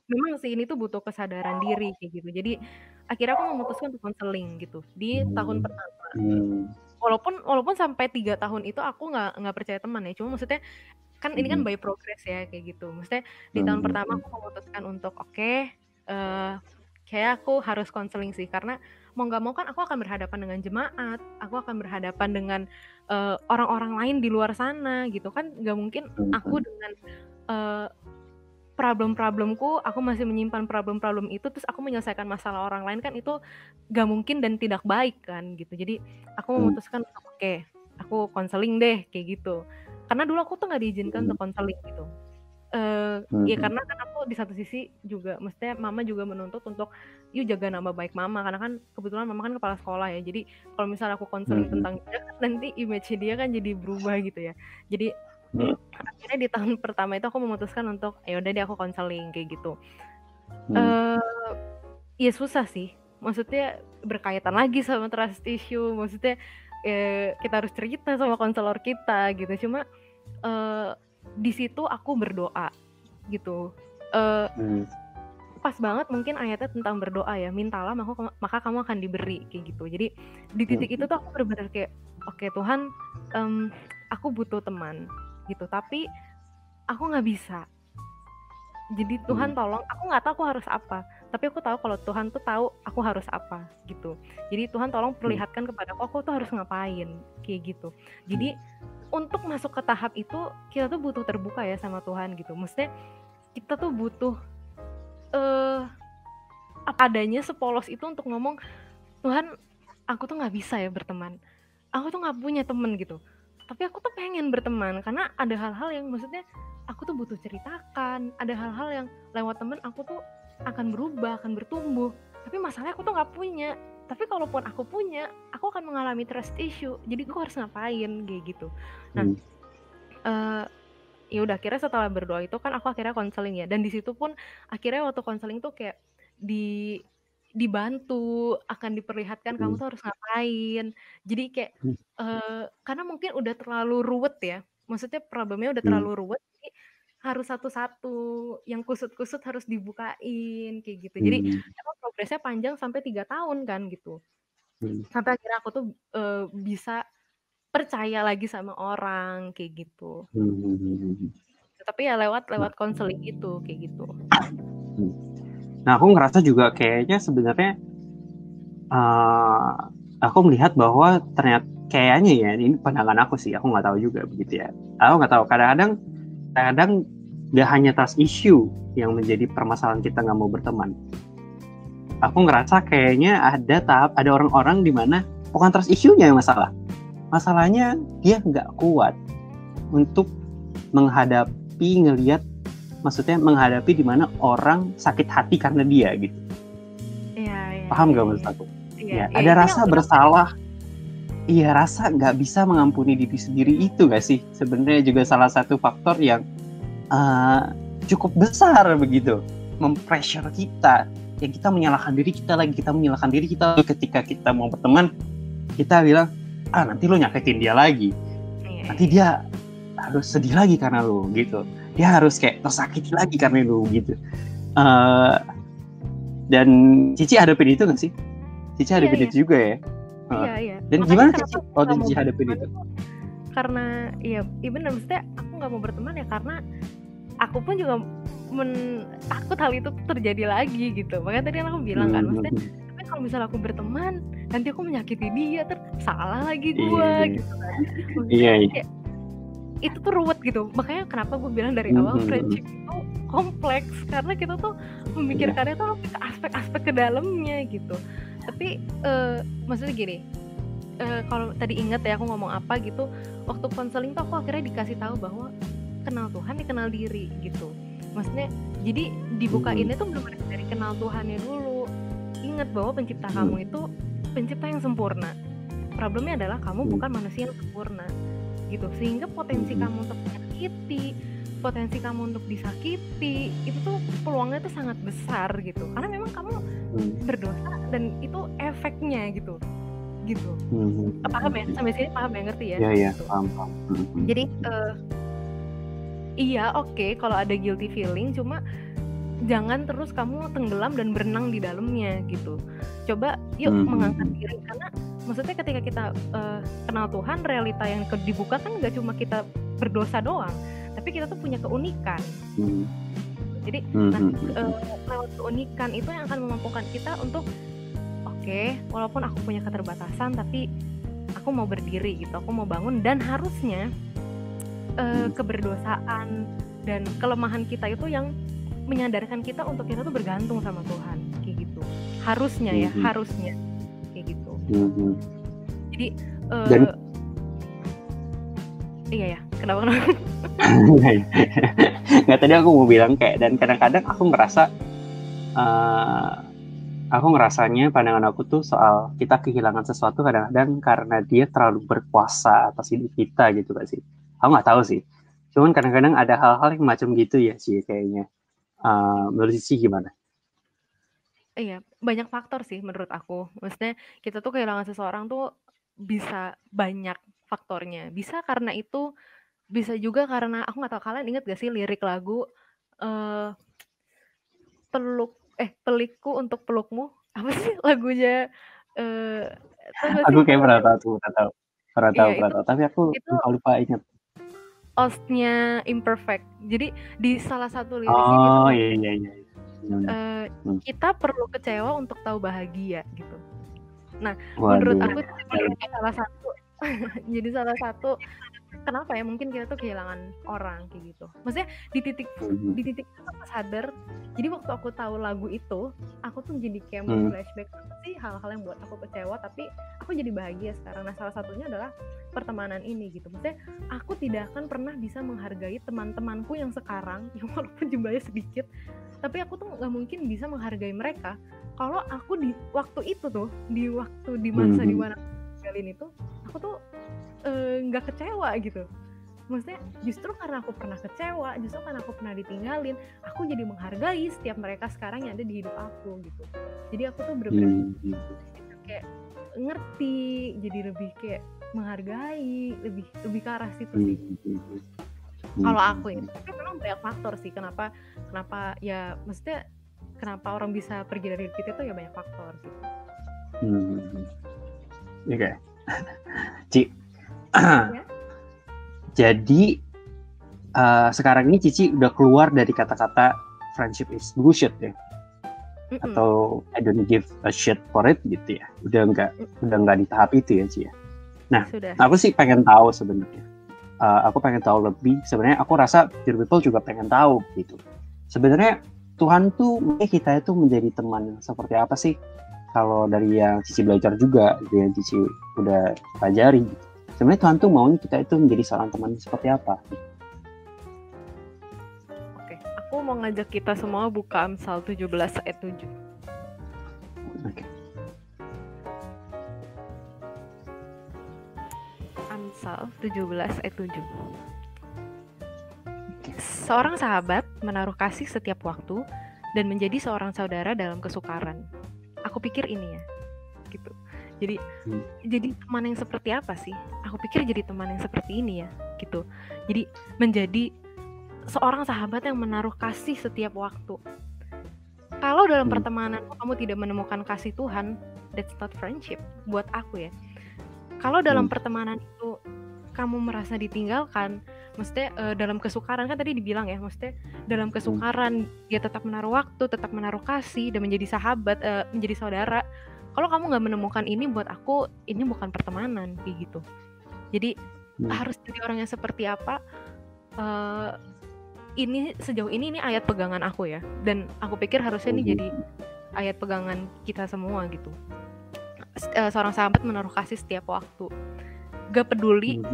memang sih ini tuh butuh kesadaran diri kayak gitu. Jadi akhirnya aku memutuskan untuk konseling gitu di tahun pertama. Walaupun sampai 3 tahun itu aku nggak percaya teman ya. Cuma maksudnya kan ini kan by progress ya kayak gitu. Maksudnya di tahun pertama aku memutuskan untuk kayak aku harus konseling sih, karena mau nggak mau kan aku akan berhadapan dengan jemaat, aku akan berhadapan dengan orang-orang lain di luar sana gitu kan. Nggak mungkin aku dengan problem-problemku, aku masih menyimpan problem-problem itu terus aku menyelesaikan masalah orang lain, kan itu nggak mungkin dan tidak baik kan gitu. Jadi aku memutuskan oke, aku konseling deh kayak gitu. Karena dulu aku tuh nggak diizinkan untuk konseling gitu. Ya karena kan aku di satu sisi juga, mestinya mama juga menuntut untuk yuk jaga nama baik mama, karena kan kebetulan mama kan kepala sekolah ya. Jadi kalau misalnya aku konseling tentang dia, nanti image dia kan jadi berubah gitu ya. Jadi akhirnya di tahun pertama itu aku memutuskan untuk ya udah deh aku konseling kayak gitu. Ya susah sih, maksudnya berkaitan lagi sama trust issue, maksudnya kita harus cerita sama konselor kita gitu. Cuma di situ aku berdoa gitu. Pas banget mungkin ayatnya tentang berdoa ya, mintalah maka kamu akan diberi kayak gitu. Jadi di titik itu tuh aku benar-benar kayak oke Tuhan, aku butuh teman gitu, tapi aku nggak bisa. Jadi Tuhan tolong, aku nggak tahu aku harus apa, tapi aku tahu kalau Tuhan tuh tahu aku harus apa gitu. Jadi Tuhan tolong perlihatkan kepada aku tuh harus ngapain kayak gitu. Jadi untuk masuk ke tahap itu kita tuh butuh terbuka ya sama Tuhan gitu. Maksudnya kita tuh butuh apa adanya, sepolos itu untuk ngomong, Tuhan aku tuh nggak bisa ya berteman, aku tuh nggak punya temen gitu, tapi aku tuh pengen berteman karena ada hal-hal yang maksudnya aku tuh butuh ceritakan, ada hal-hal yang lewat temen aku tuh akan berubah, akan bertumbuh, tapi masalahnya aku tuh nggak punya. Tapi kalaupun aku punya, aku akan mengalami trust issue, jadi gue harus ngapain kayak gitu. Nah ya udah akhirnya setelah berdoa itu kan aku akhirnya konseling ya, dan di situ pun akhirnya waktu konseling tuh kayak dibantu, akan diperlihatkan kamu tuh harus ngapain. Jadi kayak karena mungkin udah terlalu ruwet ya, maksudnya problemnya udah terlalu ruwet, jadi harus satu-satu, yang kusut-kusut harus dibukain kayak gitu. Jadi emang progresnya panjang sampai 3 tahun kan gitu. Sampai akhirnya aku tuh bisa percaya lagi sama orang kayak gitu. Tapi ya lewat konseling itu kayak gitu. Nah aku ngerasa juga kayaknya sebenarnya aku melihat bahwa ternyata kayaknya ya, ini pandangan aku sih, aku nggak tahu juga begitu ya. Aku nggak tahu, kadang-kadang gak hanya trust issue yang menjadi permasalahan kita nggak mau berteman. Aku ngerasa kayaknya ada orang-orang di mana bukan trust issue-nya yang masalahnya dia nggak kuat untuk menghadapi di mana orang sakit hati karena dia gitu. Iya. Paham nggak maksud aku? Iya, ada rasa bersalah. iya rasa nggak bisa mengampuni diri sendiri itu nggak sih sebenarnya juga salah satu faktor yang cukup besar begitu, mempressure kita, yang kita menyalahkan diri kita ketika kita mau berteman, kita bilang nanti lo nyakitin dia lagi, nanti dia harus sedih lagi karena lo gitu, dia harus kayak tersakiti lagi karena lo gitu. Dan Cici hadapin itu nggak sih? Cici hadapin itu juga ya? Iya. Dan gimana Cici waktu Cici hadapin itu? Karena ya benar, maksudnya aku nggak mau berteman ya karena aku pun juga takut hal itu terjadi lagi gitu. Makanya tadi aku bilang kan, maksudnya tapi kalau misalnya aku berteman nanti aku menyakiti dia, salah lagi gue gitu kan. Iya. Itu tuh ruwet gitu. Makanya kenapa gue bilang dari awal friendship itu kompleks, karena kita tuh memikirkannya tuh ke aspek-aspek ke dalamnya gitu. Tapi maksudnya gini, kalau tadi ingat ya aku ngomong apa gitu, waktu konseling tuh aku akhirnya dikasih tahu bahwa kenal Tuhan dikenal diri gitu. Maksudnya jadi dibukainnya tuh benar-benar dari kenal Tuhannya dulu. Ingat bahwa pencipta kamu itu pencipta yang sempurna. Problemnya adalah kamu bukan manusia yang sempurna gitu, sehingga potensi kamu untuk menyakiti, potensi kamu untuk disakiti itu tuh peluangnya tuh sangat besar gitu, karena memang kamu berdosa dan itu efeknya gitu. Paham ya? Sampai sini paham ya, ngerti ya? Iya, paham. Jadi iya oke, kalau ada guilty feeling, cuma jangan terus kamu tenggelam dan berenang di dalamnya gitu. Coba yuk mengangkat diri, karena maksudnya ketika kita kenal Tuhan, realita yang dibuka kan nggak cuma kita berdosa doang, tapi kita tuh punya keunikan. Jadi lewat keunikan itu yang akan memampukan kita untuk walaupun aku punya keterbatasan, tapi aku mau berdiri gitu, aku mau bangun. Dan harusnya keberdosaan dan kelemahan kita itu yang menyadarkan kita untuk kita tuh bergantung sama Tuhan kayak gitu. Harusnya ya, harusnya kayak gitu. Jadi iya ya, kenapa? Nggak, tadi aku mau bilang kayak, dan kadang-kadang aku ngerasanya pandangan aku tuh soal kita kehilangan sesuatu kadang-kadang karena dia terlalu berkuasa atas hidup kita gitu gak sih? Aku nggak tahu sih. Cuman kadang-kadang ada hal-hal yang macam gitu ya sih kayaknya. Menurut Cici gimana? Iya, banyak faktor sih menurut aku. Maksudnya kita tuh kehilangan seseorang tuh bisa banyak faktornya. Bisa karena itu, bisa juga karena aku nggak tahu kalian inget gak sih lirik lagu pelikku untuk pelukmu, apa sih lagunya? Aku kayak pernah tahu. Tapi aku lupa ingat. Ostnya Imperfect. Jadi di salah satu liriknya iya. Kita perlu kecewa untuk tahu bahagia gitu. Nah, menurut aku itu jadi salah satu kenapa ya mungkin kita tuh kehilangan orang kayak gitu. Maksudnya di titik aku sadar. Jadi waktu aku tahu lagu itu, aku tuh jadi kayak flashback apa sih hal-hal yang buat aku kecewa, tapi aku jadi bahagia sekarang. Nah, salah satunya adalah pertemanan ini gitu. Maksudnya aku tidak akan pernah bisa menghargai teman-temanku yang sekarang, yang walaupun jumlahnya sedikit, tapi aku tuh nggak mungkin bisa menghargai mereka kalau aku di waktu itu tuh, di masa di mana tinggalin itu, aku tuh nggak kecewa gitu. Maksudnya justru karena aku pernah kecewa, justru karena aku pernah ditinggalin, aku jadi menghargai setiap mereka sekarang yang ada di hidup aku gitu. Jadi aku tuh bener-bener kayak ngerti, jadi lebih kayak menghargai, lebih ke arah situ sih. Kalau aku ya, tapi memang banyak faktor sih kenapa ya, maksudnya kenapa orang bisa pergi dari hidup kita tuh ya banyak faktor gitu. Oke. Ci. Jadi sekarang ini Cici udah keluar dari kata-kata friendship is bullshit ya, atau I don't give a shit for it gitu ya. Udah nggak di tahap itu ya Ci ya. Nah, aku sih pengen tahu sebenarnya. Aku pengen tahu lebih. Sebenarnya aku rasa Dear People juga pengen tahu gitu. Sebenarnya Tuhan tuh kita itu menjadi teman yang seperti apa sih? Kalau dari yang Cici belajar juga, yang Cici udah pelajari gitu. Sebenarnya Tuhan tuh maunya kita itu menjadi seorang teman seperti apa? Oke, aku mau ngajak kita semua buka Amsal 17 ayat 7. Oke. Amsal 17 ayat 7. Seorang sahabat menaruh kasih setiap waktu dan menjadi seorang saudara dalam kesukaran. Aku pikir ini ya, gitu. Jadi teman yang seperti apa sih? Aku pikir jadi teman yang seperti ini ya, gitu. Jadi menjadi seorang sahabat yang menaruh kasih setiap waktu. Kalau dalam pertemanan kamu tidak menemukan kasih Tuhan, that's not friendship buat aku ya. Kalau dalam pertemanan itu kamu merasa ditinggalkan, maksudnya dalam kesukaran kan tadi dibilang ya, maksudnya dalam kesukaran dia tetap menaruh waktu, tetap menaruh kasih dan menjadi sahabat, menjadi saudara. Kalau kamu nggak menemukan ini, buat aku ini bukan pertemanan kayak gitu. Jadi harus jadi orang yang seperti apa? Ini sejauh ini ayat pegangan aku ya, dan aku pikir harusnya ini jadi ayat pegangan kita semua gitu. Seorang sahabat menaruh kasih setiap waktu, gak peduli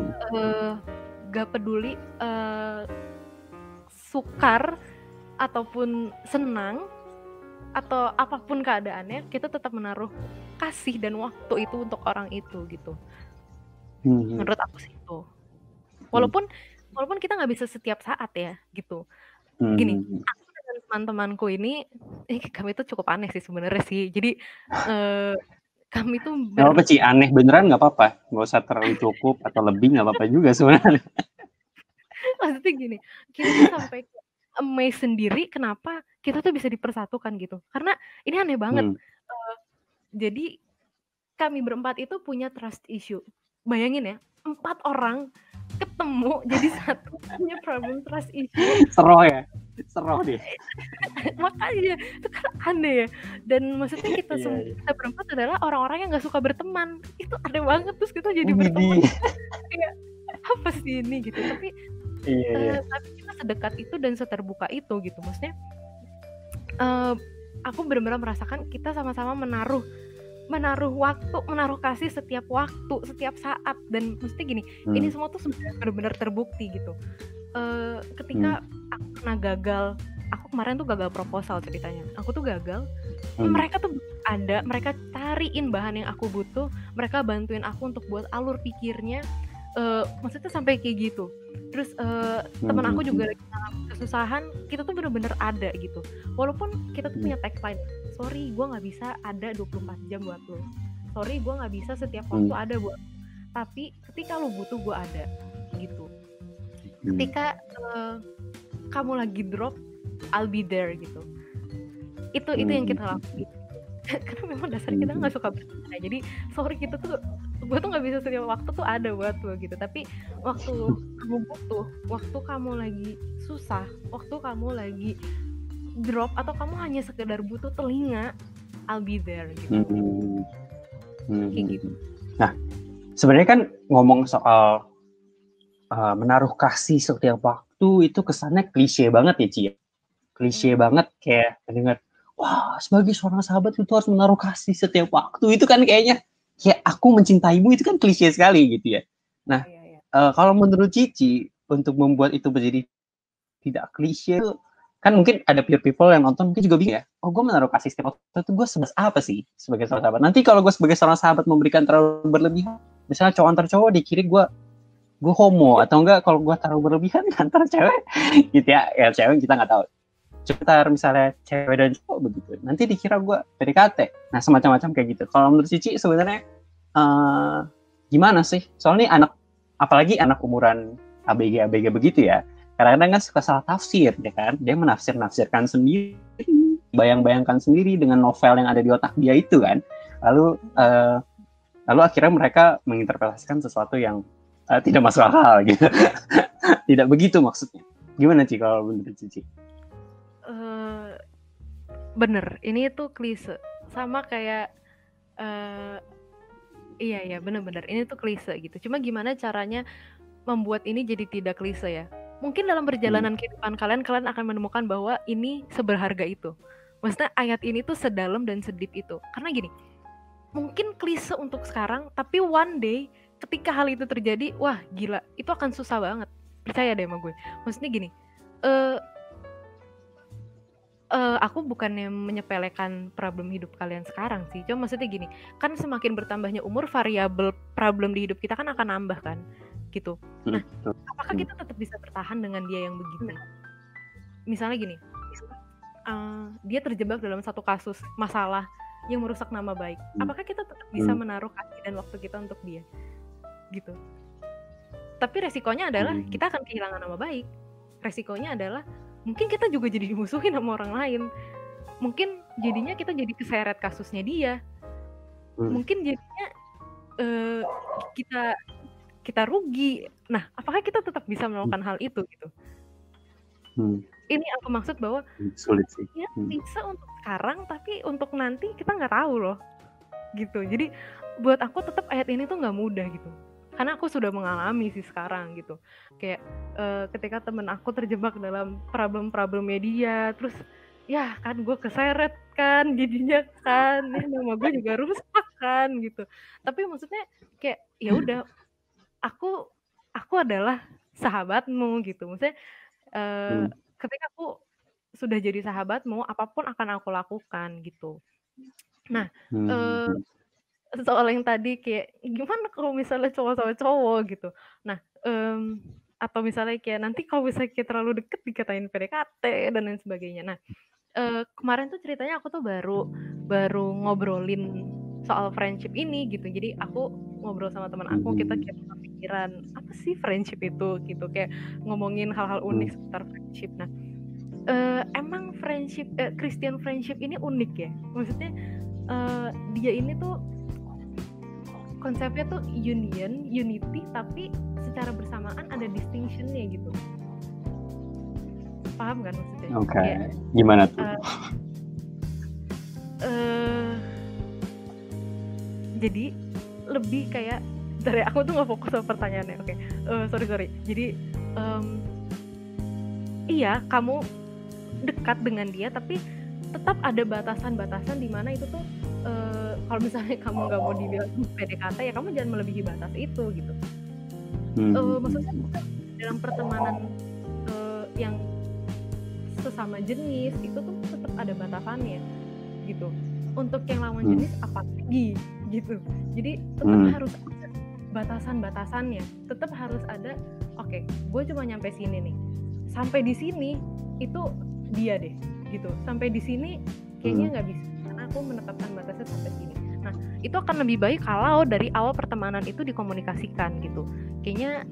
sukar ataupun senang atau apapun keadaannya, kita tetap menaruh kasih dan waktu itu untuk orang itu gitu. Menurut aku sih itu. Walaupun kita nggak bisa setiap saat ya gitu. Gini, aku dengan teman-temanku ini, kami itu cukup aneh sih sebenarnya sih. Jadi kami tuh nggak apa sih, aneh beneran nggak apa-apa, nggak usah terlalu cukup atau lebih, nggak apa-apa juga sebenarnya. Maksudnya gini, kita tuh sampai amazed sendiri kenapa kita tuh bisa dipersatukan gitu. Karena ini aneh banget. Jadi kami berempat itu punya trust issue. Bayangin ya, 4 orang ketemu jadi satu, punya problem trust issue. Seroh deh. Makanya itu kan aneh ya. Dan maksudnya kita berempat adalah orang-orang yang nggak suka berteman. Itu aneh banget, terus kita jadi berteman. Kayak apa sih ini gitu. Tapi kita sedekat itu dan seterbuka itu gitu. Maksudnya aku benar-benar merasakan kita sama-sama menaruh waktu, menaruh kasih setiap waktu, setiap saat. Dan mesti gini, ini semua tuh sudah benar-benar terbukti gitu. Ketika aku pernah gagal, aku kemarin tuh gagal proposal ceritanya. Aku tuh gagal, mereka tuh ada, mereka cariin bahan yang aku butuh, mereka bantuin aku untuk buat alur pikirnya. Maksudnya sampai kayak gitu. Terus teman aku juga lagi kesusahan, kita tuh bener-bener ada gitu. Walaupun kita tuh punya tagline, sorry gue gak bisa ada 24 jam buat lo, sorry gue gak bisa setiap waktu ada buat lo, tapi ketika lo butuh gue ada gitu. Ketika kamu lagi drop, I'll be there gitu. Itu yang kita lakuin. Karena memang dasar kita gak suka bercanda. Jadi sorry, kita tuh, gue tuh gak bisa setiap waktu tuh ada buat lo gitu. Tapi waktu kamu butuh, waktu kamu lagi susah, waktu kamu lagi drop, atau kamu hanya sekedar butuh telinga, I'll be there gitu. Kayak gitu. Nah, sebenarnya kan ngomong soal menaruh kasih setiap waktu itu kesannya klise banget ya, Ci. Klise banget, kayak mendengar, wah, sebagai seorang sahabat itu harus menaruh kasih setiap waktu. Itu kan kayaknya kayak aku mencintaimu, itu kan klise sekali gitu ya. Nah, kalau menurut Cici, untuk membuat itu menjadi tidak klise, kan mungkin ada peer people yang nonton mungkin juga bingung ya, oh gue menaruh kasih setiap waktu itu gue sebesar apa sih sebagai seorang sahabat. Nanti kalau gue sebagai seorang sahabat memberikan terlalu berlebihan, misalnya cowok antar cowok dikira gue homo, atau enggak kalau gue terlalu berlebihan antar cewek gitu ya cewek kita nggak tahu, sekitar misalnya cewek dan cowok begitu, nanti dikira gue PDKT, nah semacam-macam kayak gitu. Kalau menurut Cici sebenarnya gimana sih? Soalnya apalagi anak umuran ABG begitu ya, kadang-kadang kan suka salah tafsir ya kan, dia menafsirkan sendiri, bayang-bayangkan sendiri dengan novel yang ada di otak dia itu kan, lalu akhirnya mereka menginterpretasikan sesuatu yang tidak masuk akal gitu. Tidak begitu maksudnya. Gimana Ci kalau menurut Cici? Bener, ini tuh klise, sama kayak iya bener-bener ini tuh klise gitu. Cuma gimana caranya membuat ini jadi tidak klise ya? Mungkin dalam perjalanan kehidupan kalian akan menemukan bahwa ini seberharga itu. Maksudnya ayat ini tuh sedalam dan sedip itu. Karena gini, mungkin klise untuk sekarang, tapi one day ketika hal itu terjadi, wah gila, itu akan susah banget. Percaya deh sama gue. Maksudnya gini, aku bukannya menyepelekan problem hidup kalian sekarang sih. Cuma maksudnya gini, kan semakin bertambahnya umur, variabel problem di hidup kita kan akan nambah kan. gitu. Nah, apakah kita tetap bisa bertahan dengan dia yang begitu? Misalnya gini, dia terjebak dalam satu kasus masalah yang merusak nama baik. Apakah kita tetap bisa menaruh kasih dan waktu kita untuk dia? Gitu. Tapi resikonya adalah kita akan kehilangan nama baik. Resikonya adalah mungkin kita juga jadi dimusuhin sama orang lain. Mungkin jadinya kita jadi keseret kasusnya dia. Mungkin jadinya kita rugi. Nah, apakah kita tetap bisa melakukan hal itu gitu? Ini aku maksud bahwa sulit sih. Ya bisa untuk sekarang, tapi untuk nanti kita nggak tahu loh, gitu. Jadi buat aku tetap ayat ini tuh nggak mudah gitu. Karena aku sudah mengalami sih sekarang gitu. Kayak ketika temen aku terjebak dalam problem-problemnya dia, terus ya kan gue keseret kan jadinya kan, ya nama gue juga rusak kan gitu. Tapi maksudnya kayak ya udah, aku adalah sahabatmu gitu. Maksudnya ketika aku sudah jadi sahabatmu, apapun akan aku lakukan gitu. Nah, soal yang tadi kayak gimana kalau misalnya cowok sama cowok gitu. Nah, atau misalnya kayak nanti kalau misalnya kayak terlalu deket dikatain PDKT dan lain sebagainya. Nah, kemarin tuh ceritanya aku tuh baru ngobrolin soal friendship ini gitu. Jadi aku ngobrol sama teman aku, kita kayak kepikiran apa sih friendship itu gitu, kayak ngomongin hal-hal unik seputar friendship. Nah, emang friendship Christian friendship ini unik ya. Maksudnya dia ini tuh konsepnya tuh unity, tapi secara bersamaan ada distinction-nya gitu. Paham kan maksudnya? Oke. Gimana tuh? Jadi lebih kayak dari aku tuh nggak fokus sama pertanyaannya. Oke. Sorry. Jadi iya, kamu dekat dengan dia, tapi tetap ada batasan-batasan di mana itu tuh kalau misalnya kamu nggak mau dibilang PDKT, ya kamu jangan melebihi batas itu gitu. Maksudnya dalam pertemanan yang sesama jenis itu tuh tetap ada batasannya gitu. Untuk yang lawan jenis apa lagi gitu. Jadi tetap harus ada batasan-batasannya. Tetap harus ada. Oke, gue cuma nyampe sini nih. Sampai di sini itu dia deh gitu. Sampai di sini kayaknya nggak bisa karena aku menetapkan batasnya sampai sini. Nah, itu akan lebih baik kalau dari awal pertemanan itu dikomunikasikan gitu. Kayaknya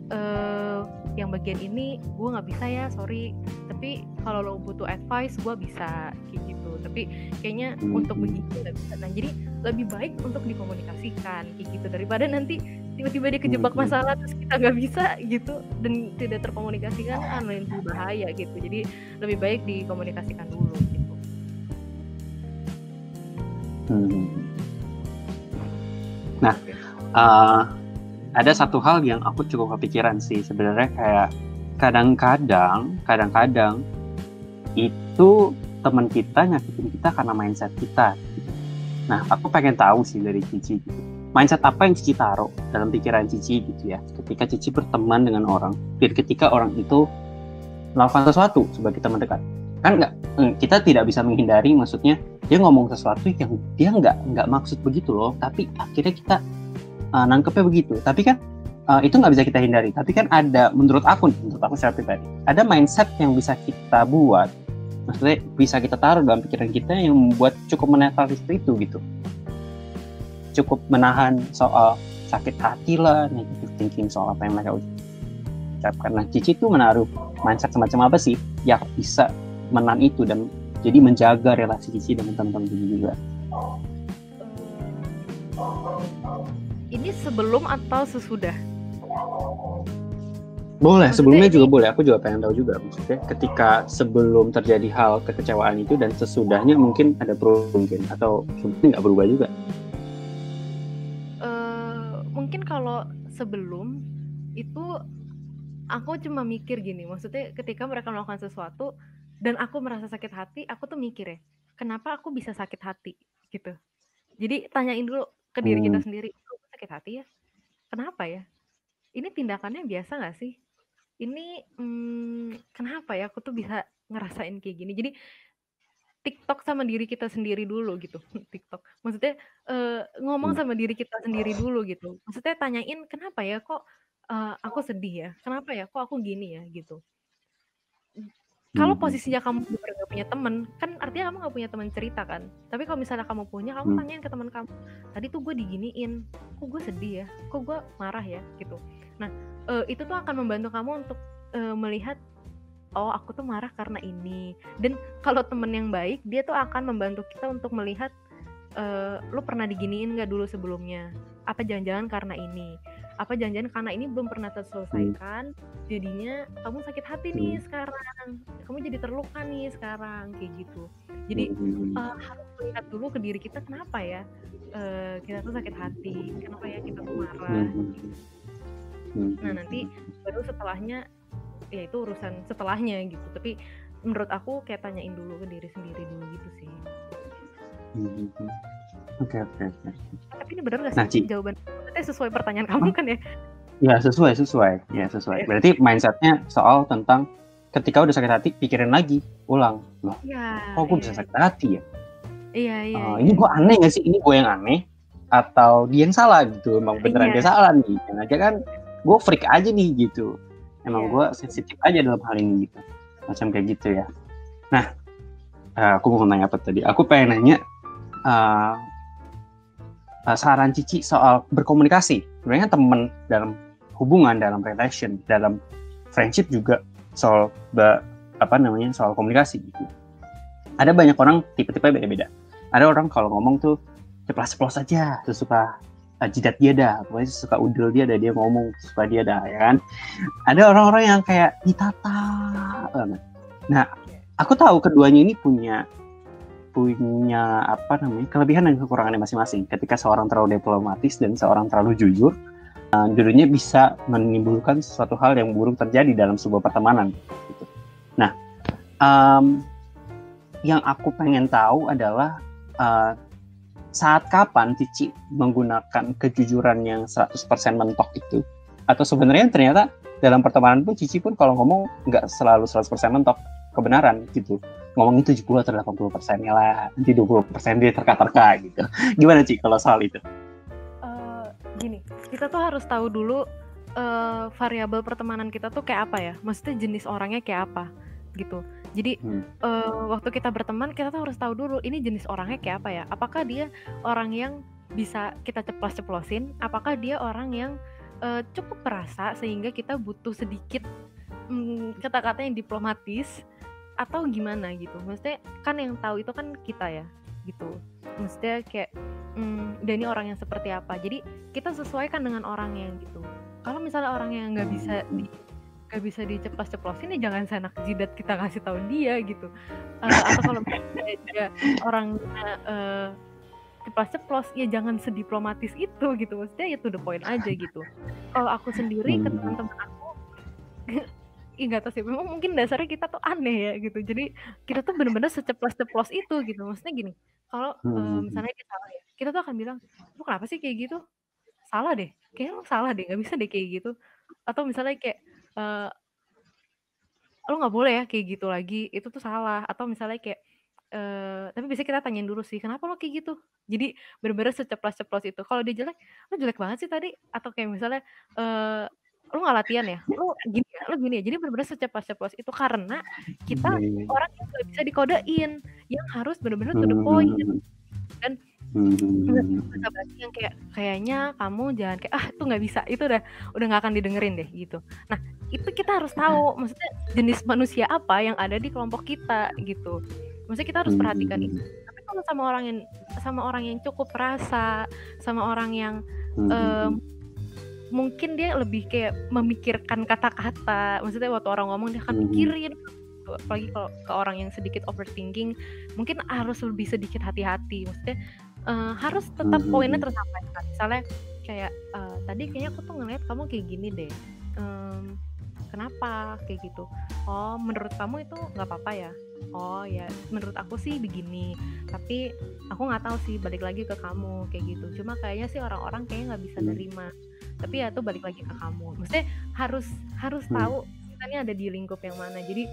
yang bagian ini gue nggak bisa ya, sorry. Tapi kalau lo butuh advice, gue bisa kayak gitu. Tapi kayaknya untuk begitu nggak bisa. Nah, jadi lebih baik untuk dikomunikasikan kayak gitu daripada nanti tiba-tiba dia kejebak masalah terus kita nggak bisa gitu dan tidak terkomunikasikan kan lebih bahaya gitu. Jadi lebih baik dikomunikasikan dulu gitu. Nah, ada satu hal yang aku cukup kepikiran sih sebenarnya, kayak kadang-kadang itu teman kita nyakitin kita karena mindset kita. Nah, aku pengen tahu sih dari Cici gitu. Mindset apa yang Cici taruh dalam pikiran Cici gitu ya, ketika Cici berteman dengan orang, dan ketika orang itu melakukan sesuatu sebagai teman dekat. Kan kita tidak bisa menghindari, maksudnya dia ngomong sesuatu yang dia nggak maksud begitu loh, tapi akhirnya kita nangkepnya begitu. Tapi kan itu nggak bisa kita hindari. Tapi kan ada, menurut aku secara pribadi, ada mindset yang bisa kita buat, maksudnya bisa kita taruh dalam pikiran kita yang membuat cukup menetralisir itu gitu. Cukup menahan soal sakit hati lah, negative thinking soal apa yang mereka ucapkan. Nah, Cici tuh menaruh mindset semacam apa sih yang bisa menahan itu dan jadi menjaga relasi Cici dengan teman-teman Cici juga? Ini sebelum atau sesudah? Boleh, sebelumnya juga boleh. Aku juga pengen tahu juga, maksudnya ketika sebelum terjadi hal kekecewaan itu dan sesudahnya mungkin ada perubahan mungkin, atau sebenarnya nggak berubah juga? Mungkin kalau sebelum itu aku cuma mikir gini, maksudnya ketika mereka melakukan sesuatu dan aku merasa sakit hati, aku tuh mikir ya, kenapa aku bisa sakit hati gitu. Jadi tanyain dulu ke diri kita sendiri, aku sakit hati ya? Kenapa ya? Ini tindakannya biasa nggak sih? Ini kenapa ya aku tuh bisa ngerasain kayak gini? Jadi TikTok sama diri kita sendiri dulu gitu. TikTok. Maksudnya ngomong sama diri kita sendiri dulu gitu. Maksudnya tanyain kenapa ya kok Aku sedih ya, kenapa ya, kok aku gini ya, gitu. Kalau posisinya kamu bener-bener nggak punya temen, kan artinya kamu nggak punya teman cerita kan. Tapi kalau misalnya kamu punya, kamu tanyain ke teman kamu, tadi tuh gue diginiin, kok gue sedih ya, kok gue marah ya, gitu. Nah, itu tuh akan membantu kamu untuk melihat, oh aku tuh marah karena ini. Dan kalau temen yang baik, dia tuh akan membantu kita untuk melihat, lu pernah diginiin nggak dulu sebelumnya? Apa jangan-jangan karena ini? Apa jangan-jangan karena ini belum pernah terselesaikan, jadinya kamu sakit hati nih sekarang, kamu jadi terluka nih sekarang, kayak gitu. Jadi harus melihat dulu ke diri kita, kenapa ya kita tuh sakit hati, kenapa ya kita tuh marah. Nah nanti baru setelahnya, ya itu urusan setelahnya gitu. Tapi menurut aku kayak tanyain dulu ke diri sendiri dulu gitu sih. Oke. Tapi ini bener gak sih jawaban sesuai pertanyaan kamu kan ya? Ya sesuai. Berarti mindsetnya soal tentang ketika udah sakit hati pikirin lagi, ulang, loh, kok gue bisa sakit hati ya? Iya. Ini gue aneh gak sih? Ini gue yang aneh atau dia yang salah gitu? Emang beneran dia salah nih? Yang aja kan gue freak aja nih gitu. Emang gue sensitif aja dalam hal ini gitu, macam kayak gitu ya. Nah, aku mau nanya apa tadi? Aku pengen nanya saran Cici soal berkomunikasi. Sebenarnya teman dalam hubungan, dalam relation, dalam friendship juga soal soal komunikasi gitu. Ada banyak orang tipe-tipe beda-beda. Ada orang kalau ngomong tuh ceplos-ceplos aja, sesuka jidat dia dah, pokoknya sesuka udel dia dah, dia ngomong suka dia dah, ya kan. Ada orang-orang yang kayak ditata banget. Nah, aku tahu keduanya ini punya kelebihan dan kekurangannya masing-masing. Ketika seorang terlalu diplomatis dan seorang terlalu jujur, dulunya bisa menimbulkan sesuatu hal yang buruk terjadi dalam sebuah pertemanan gitu. Nah, yang aku pengen tahu adalah saat kapan Cici menggunakan kejujuran yang 100% mentok itu, atau sebenarnya ternyata dalam pertemanan pun Cici pun kalau ngomong nggak selalu 100% mentok kebenaran gitu, ngomongin 70 atau 80%-nya lah, nanti 20% dia terka-terka gitu. Gimana Ci kalau soal itu? Gini, kita tuh harus tahu dulu variabel pertemanan kita tuh kayak apa ya, maksudnya jenis orangnya kayak apa gitu. Jadi waktu kita berteman, kita tuh harus tahu dulu ini jenis orangnya kayak apa ya. Apakah dia orang yang bisa kita ceplos-ceplosin, apakah dia orang yang cukup perasa sehingga kita butuh sedikit kata-kata yang diplomatis, atau gimana gitu. Maksudnya kan yang tahu itu kan kita ya gitu. Maksudnya kayak dia ini orang yang seperti apa. Jadi kita sesuaikan dengan orangnya gitu. Kalau misalnya orang yang nggak bisa diceplos-ceplosin, ya jangan senak jidat kita kasih tahu dia gitu. Atau kalau misalnya dia orangnya ceplos-ceplos, ya jangan sediplomatis itu gitu. Maksudnya ya to the point aja gitu. Kalau aku sendiri ke teman-teman aku nggak tahu sih, memang mungkin dasarnya kita tuh aneh ya gitu. Jadi kita tuh benar-benar seceplos-ceplos itu gitu. Maksudnya gini, kalau misalnya dia salah ya, kita tuh akan bilang, lu kenapa sih kayak gitu? Salah deh, kayaknya lu salah deh, nggak bisa deh kayak gitu. Atau misalnya kayak lu nggak boleh ya kayak gitu lagi, itu tuh salah. Atau misalnya kayak tapi biasanya kita tanyain dulu sih, kenapa lo kayak gitu? Jadi bener-bener seceplos-ceplos itu. Kalau dia jelek, lu jelek banget sih tadi. Atau kayak misalnya lu nggak latihan ya, lu gini ya. Jadi bener-bener seceplos-ceplos itu karena kita orang yang nggak bisa dikodein, yang harus bener-bener to the point. Dan basa-basi yang kayaknya kamu jangan kayak itu nggak bisa, itu udah nggak akan didengerin deh gitu. Nah itu kita harus tahu, maksudnya jenis manusia apa yang ada di kelompok kita gitu. Maksudnya kita harus perhatikan itu. Tapi kalau sama orang yang cukup perasa, sama orang yang mungkin dia lebih kayak memikirkan kata-kata, maksudnya waktu orang ngomong dia akan mikirin, apalagi kalau ke orang yang sedikit overthinking, mungkin harus lebih sedikit hati-hati. Maksudnya harus tetap poinnya tersampaikan. Misalnya kayak tadi kayaknya aku tuh ngeliat kamu kayak gini deh, kenapa kayak gitu? Oh menurut kamu itu nggak apa-apa ya? Oh ya menurut aku sih begini, tapi aku nggak tahu sih, balik lagi ke kamu kayak gitu. Cuma kayaknya sih orang-orang kayaknya nggak bisa nerima, tapi ya itu balik lagi ke kamu. Maksudnya harus tahu kita ini ada di lingkup yang mana. Jadi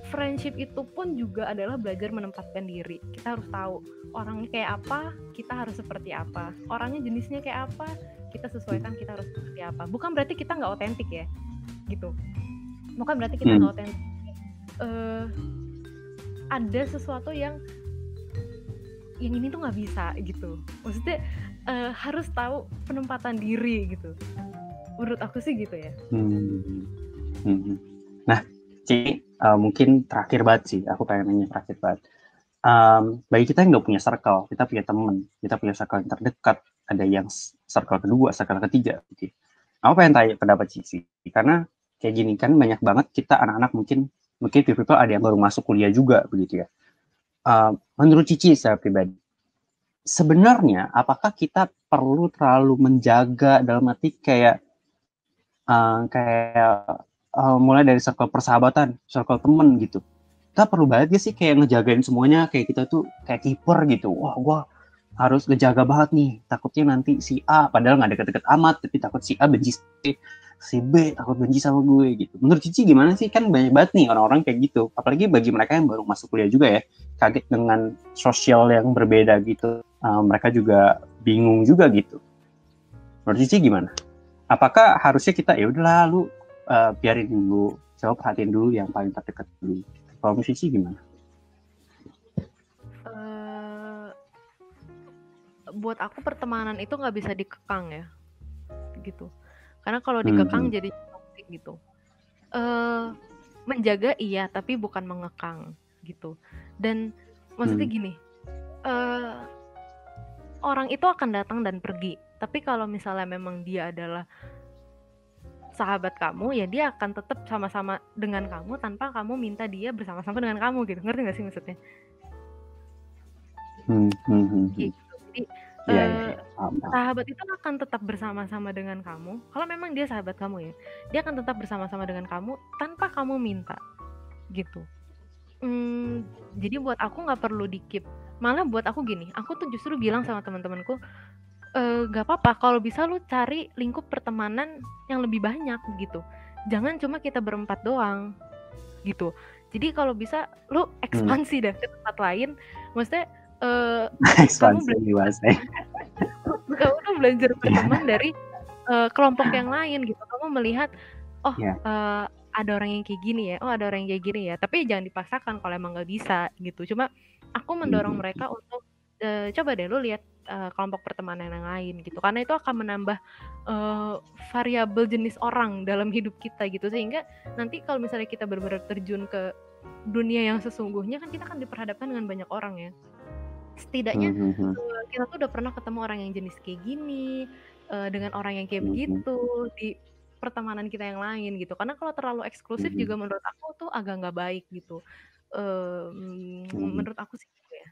friendship itu pun juga adalah belajar menempatkan diri. Kita harus tahu orangnya kayak apa, kita harus seperti apa. Orangnya jenisnya kayak apa, kita sesuaikan kita harus seperti apa. Bukan berarti kita nggak otentik ya, gitu. Bukan berarti kita nggak otentik. Ada sesuatu yang ini tuh nggak bisa gitu. Maksudnya harus tahu penempatan diri gitu. Menurut aku sih gitu ya. Nah, Ci, mungkin terakhir banget sih. Aku pengen nanya terakhir banget. Bagi kita yang nggak punya circle, kita punya teman, kita punya circle yang terdekat, ada yang circle kedua, circle ketiga. Gitu. Aku pengen tanya pendapat Cici, karena kayak gini kan banyak banget kita anak-anak mungkin people ada yang baru masuk kuliah juga begitu ya. Menurut Cici secara pribadi, sebenarnya apakah kita perlu terlalu menjaga dalam arti kayak mulai dari circle persahabatan, circle temen gitu. Kita perlu banget gak sih kayak ngejagain semuanya, kayak kita tuh kayak kiper gitu. Wah, gua harus ngejaga banget nih, takutnya nanti si A, padahal nggak deket-deket amat, tapi takut si A benci si B, takut benci sama gue gitu. Menurut Cici gimana sih? Kan banyak banget nih orang-orang kayak gitu. Apalagi bagi mereka yang baru masuk kuliah juga ya, kaget dengan sosial yang berbeda gitu. Mereka juga bingung juga gitu. Menurut Cici gimana? Apakah harusnya kita ya udahlah lu biarin dulu, coba perhatiin dulu yang paling terdekat dulu. Kalau musisi gimana? Buat aku pertemanan itu nggak bisa dikekang ya, gitu. Karena kalau dikekang jadi toksik gitu. Menjaga iya, tapi bukan mengekang gitu. Dan maksudnya gini, orang itu akan datang dan pergi. Tapi kalau misalnya memang dia adalah sahabat kamu, ya dia akan tetap sama-sama dengan kamu tanpa kamu minta dia bersama-sama dengan kamu gitu. Ngerti nggak sih maksudnya? Gitu. Jadi sahabat itu akan tetap bersama-sama dengan kamu. Kalau memang dia sahabat kamu ya, dia akan tetap bersama-sama dengan kamu tanpa kamu minta, gitu. Jadi buat aku nggak perlu di-keep. Malah buat aku gini, aku tuh justru bilang sama teman-temanku, gak apa-apa kalau bisa lu cari lingkup pertemanan yang lebih banyak gitu. Jangan cuma kita berempat doang gitu. Jadi kalau bisa lu ekspansi dah ke tempat lain. Maksudnya ekspansi dewasa. Kamu tuh belajar berteman dari kelompok yang lain gitu. Kamu melihat ada orang yang kayak gini ya, ada orang yang kayak gini ya. Tapi jangan dipaksakan kalau emang nggak bisa gitu. Cuma aku mendorong mereka untuk coba deh lu lihat kelompok pertemanan yang lain gitu, karena itu akan menambah variabel jenis orang dalam hidup kita gitu, sehingga nanti kalau misalnya kita benar-benar terjun ke dunia yang sesungguhnya kan kita akan diperhadapkan dengan banyak orang ya. Setidaknya kita tuh udah pernah ketemu orang yang jenis kayak gini, dengan orang yang kayak begitu di pertemanan kita yang lain gitu. Karena kalau terlalu eksklusif juga menurut aku tuh agak nggak baik gitu. Menurut aku sih gitu ya.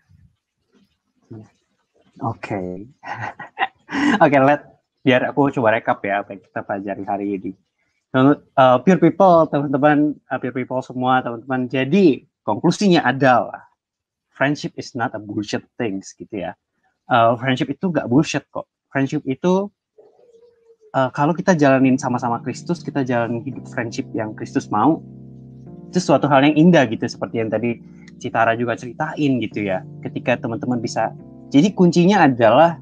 Oke, biar aku coba rekap ya apa yang kita pelajari hari ini. Pure people, teman-teman, pure people semua, teman-teman. Jadi konklusinya adalah friendship is not a bullshit things gitu ya. Friendship itu gak bullshit kok. Friendship itu kalau kita jalanin sama-sama Kristus, kita jalanin hidup friendship yang Kristus mau, itu suatu hal yang indah gitu, seperti yang tadi Citara juga ceritain gitu ya. Ketika teman-teman bisa, jadi kuncinya adalah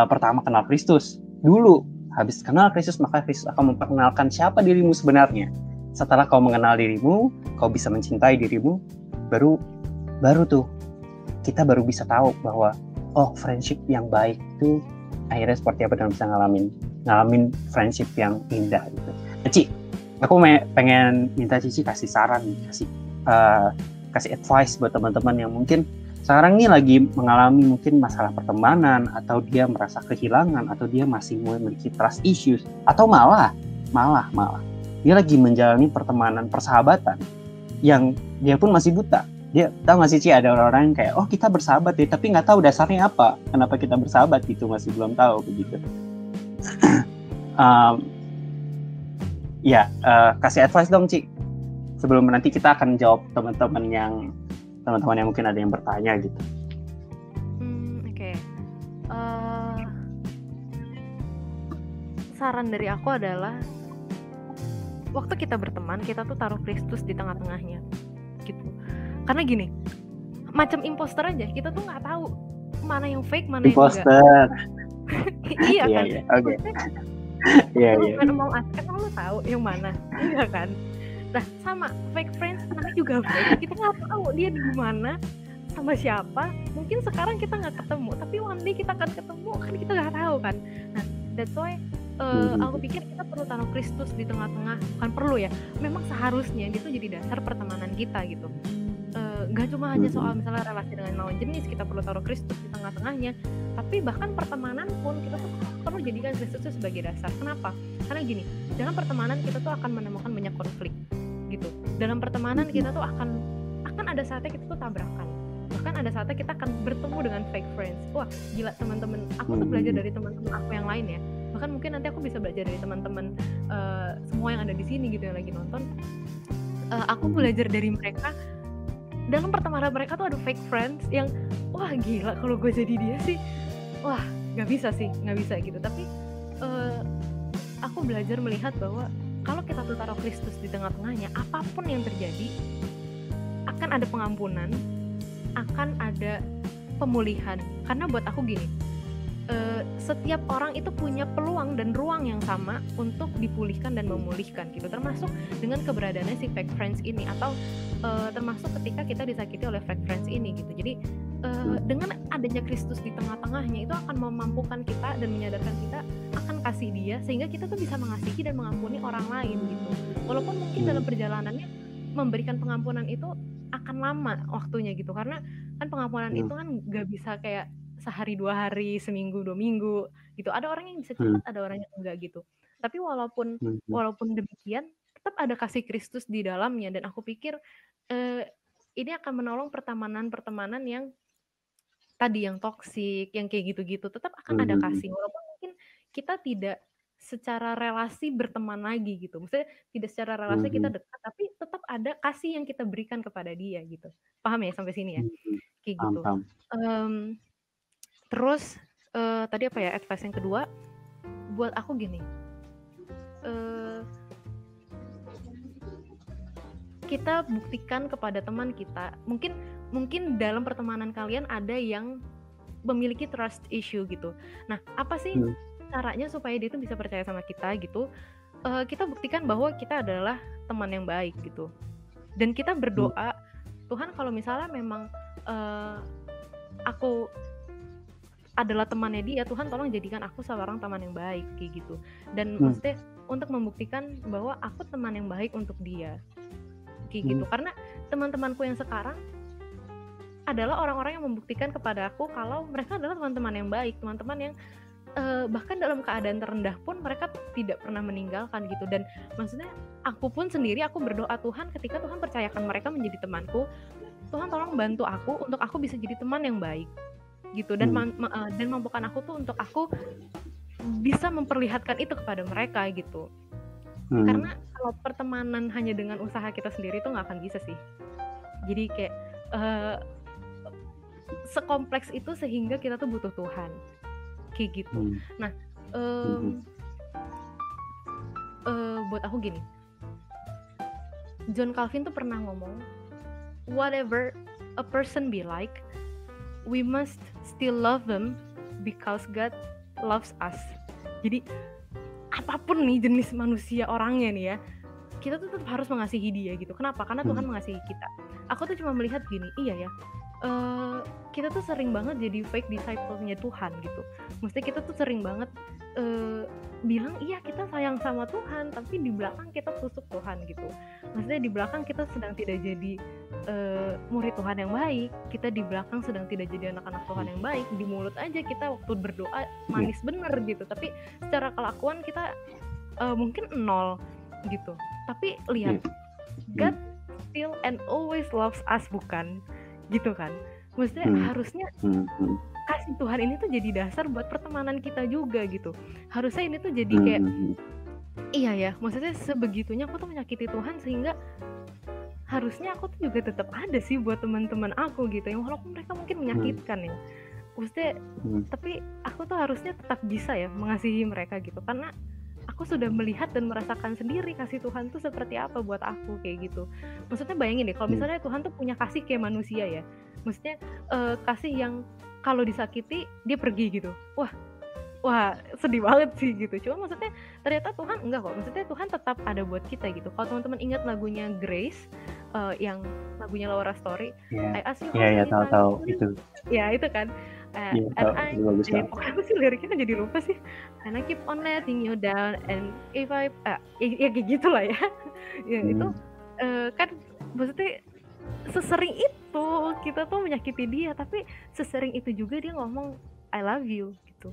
pertama kenal Kristus dulu. Habis kenal Kristus, maka Kristus akan memperkenalkan siapa dirimu sebenarnya. Setelah kau mengenal dirimu, kau bisa mencintai dirimu, baru tuh kita baru bisa tahu bahwa friendship yang baik itu akhirnya seperti apa, dan bisa ngalamin friendship yang indah gitu. Ci, aku pengen minta Cici kasih saran, kasih advice buat teman-teman yang mungkin sekarang ini lagi mengalami mungkin masalah pertemanan, atau dia merasa kehilangan, atau dia masih memiliki trust issues, atau malah dia lagi menjalani pertemanan persahabatan yang dia pun masih buta. Dia tahu nggak sih Ci, ada orang-orang yang kayak kita bersahabat ya, tapi nggak tahu dasarnya apa, kenapa kita bersahabat gitu, masih belum tahu begitu. Kasih advice dong Ci, sebelum nanti kita akan jawab teman-teman yang mungkin ada yang bertanya gitu. Oke. Saran dari aku adalah waktu kita berteman, kita tuh taruh Kristus di tengah-tengahnya gitu. Karena gini, macam imposter aja, kita tuh nggak tahu mana yang fake, mana imposter. yang enggak. Iya Iya kan? iya. Oke. Maksudnya Iya waktu lu iya. main Among Us, emang lu tahu yang mana? Enggak kan? Nah, sama fake friends namanya juga fake. Kita nggak tahu dia di mana, sama siapa. Mungkin sekarang kita nggak ketemu, tapi one day kita akan ketemu, kan kita nggak tahu kan. Nah, that's why aku pikir kita perlu taruh Kristus di tengah-tengah. Bukan perlu ya, memang seharusnya dia tuh jadi dasar pertemanan kita gitu. Nggak cuma hanya soal misalnya relasi dengan lawan jenis kita perlu taruh Kristus di tengah-tengahnya, tapi bahkan pertemanan pun kita tuh perlu jadikan Kristus itu sebagai dasar. Kenapa? Karena gini, dalam pertemanan kita tuh akan menemukan banyak konflik gitu. Dalam pertemanan kita tuh akan ada saatnya kita tuh tabrakan, bahkan ada saatnya kita akan bertemu dengan fake friends. Wah gila, teman-teman aku tuh belajar dari teman-teman aku yang lain ya, bahkan mungkin nanti aku bisa belajar dari teman-teman semua yang ada di sini gitu yang lagi nonton. Aku belajar dari mereka. Dalam pertemanan mereka tuh ada fake friends yang wah gila, kalau gue jadi dia sih wah nggak bisa gitu. Tapi aku belajar melihat bahwa kalau kita tuh taruh Kristus di tengah-tengahnya, apapun yang terjadi akan ada pengampunan, akan ada pemulihan. Karena buat aku gini, setiap orang itu punya peluang dan ruang yang sama untuk dipulihkan dan memulihkan gitu, termasuk dengan keberadaannya si fake friends ini, atau termasuk ketika kita disakiti oleh fake friends ini gitu. Jadi dengan adanya Kristus di tengah-tengahnya itu akan memampukan kita dan menyadarkan kita akan kasih dia, sehingga kita tuh bisa mengasihi dan mengampuni orang lain gitu. Walaupun mungkin dalam perjalanannya memberikan pengampunan itu akan lama waktunya gitu, karena kan pengampunan itu kan gak bisa kayak sehari 2 hari, seminggu 2 minggu gitu. Ada orang yang bisa cepat, ada orang yang enggak gitu. Tapi walaupun demikian, tetap ada kasih Kristus di dalamnya, dan aku pikir ini akan menolong pertemanan yang tadi yang toksik, yang kayak gitu-gitu, tetap akan ada kasih. Walaupun mungkin kita tidak secara relasi berteman lagi gitu. Maksudnya tidak secara relasi kita dekat, tapi tetap ada kasih yang kita berikan kepada dia gitu. Paham ya sampai sini ya? Kayak gitu. Terus tadi apa ya, advice yang kedua buat aku gini, kita buktikan kepada teman kita, mungkin dalam pertemanan kalian ada yang memiliki trust issue gitu. Nah, apa sih caranya supaya dia tuh bisa percaya sama kita gitu? Kita buktikan bahwa kita adalah teman yang baik gitu. Dan kita berdoa, Tuhan kalau misalnya memang aku adalah temannya dia, Tuhan tolong jadikan aku seorang teman yang baik kayak gitu. Dan maksudnya untuk membuktikan bahwa aku teman yang baik untuk dia kayak gitu. Karena teman-temanku yang sekarang adalah orang-orang yang membuktikan kepada aku kalau mereka adalah teman-teman yang baik, teman-teman yang bahkan dalam keadaan terendah pun mereka tidak pernah meninggalkan gitu. Dan maksudnya aku pun sendiri, aku berdoa Tuhan, ketika Tuhan percayakan mereka menjadi temanku, Tuhan tolong bantu aku untuk aku bisa jadi teman yang baik gitu. Dan dan mampukan aku tuh untuk aku bisa memperlihatkan itu kepada mereka gitu. Karena kalau pertemanan hanya dengan usaha kita sendiri tuh nggak akan bisa sih. Jadi kayak sekompleks itu sehingga kita tuh butuh Tuhan kayak gitu. Nah buat aku gini, John Calvin tuh pernah ngomong, whatever a person be like, we must still love them because God loves us. Jadi apapun nih jenis manusia orangnya nih ya, kita tuh tetap harus mengasihi dia gitu. Kenapa? Karena Tuhan mengasihi kita. Aku tuh cuma melihat gini, iya ya, kita tuh sering banget jadi fake disciple-nya Tuhan gitu. Maksudnya kita tuh sering banget bilang iya kita sayang sama Tuhan, tapi di belakang kita tusuk Tuhan gitu. Maksudnya di belakang kita sedang tidak jadi murid Tuhan yang baik, kita di belakang sedang tidak jadi anak-anak Tuhan yang baik. Di mulut aja kita waktu berdoa manis bener gitu, tapi secara kelakuan kita mungkin nol gitu. Tapi lihat, God still and always loves us, bukan gitu kan? Maksudnya harusnya kasih Tuhan ini tuh jadi dasar buat pertemanan kita juga gitu. Harusnya ini tuh jadi kayak iya ya, maksudnya sebegitunya aku tuh menyakiti Tuhan sehingga harusnya aku tuh juga tetap ada sih buat teman-teman aku gitu, yang walaupun mereka mungkin menyakitkan ya. Maksudnya tapi aku tuh harusnya tetap bisa ya mengasihi mereka gitu, karena aku sudah melihat dan merasakan sendiri kasih Tuhan tuh seperti apa buat aku kayak gitu. Maksudnya bayangin deh kalau misalnya Tuhan tuh punya kasih kayak manusia ya. Maksudnya kasih yang kalau disakiti dia pergi gitu. Wah wah sedih banget sih gitu. Cuma maksudnya ternyata Tuhan enggak kok, maksudnya Tuhan tetap ada buat kita gitu. Kalau teman-teman ingat lagunya Grace, yang lagunya Laura Story, I ask you how Iya, many tahu times, itu. ya itu kan. Iya, And tahu, itu bagus banget. pokoknya apa sih liriknya kan jadi lupa sih. And I keep on letting you down, and if I ya kayak gitulah ya. Ya itu kan maksudnya sesering itu kita tuh menyakiti dia, tapi sesering itu juga dia ngomong I love you gitu.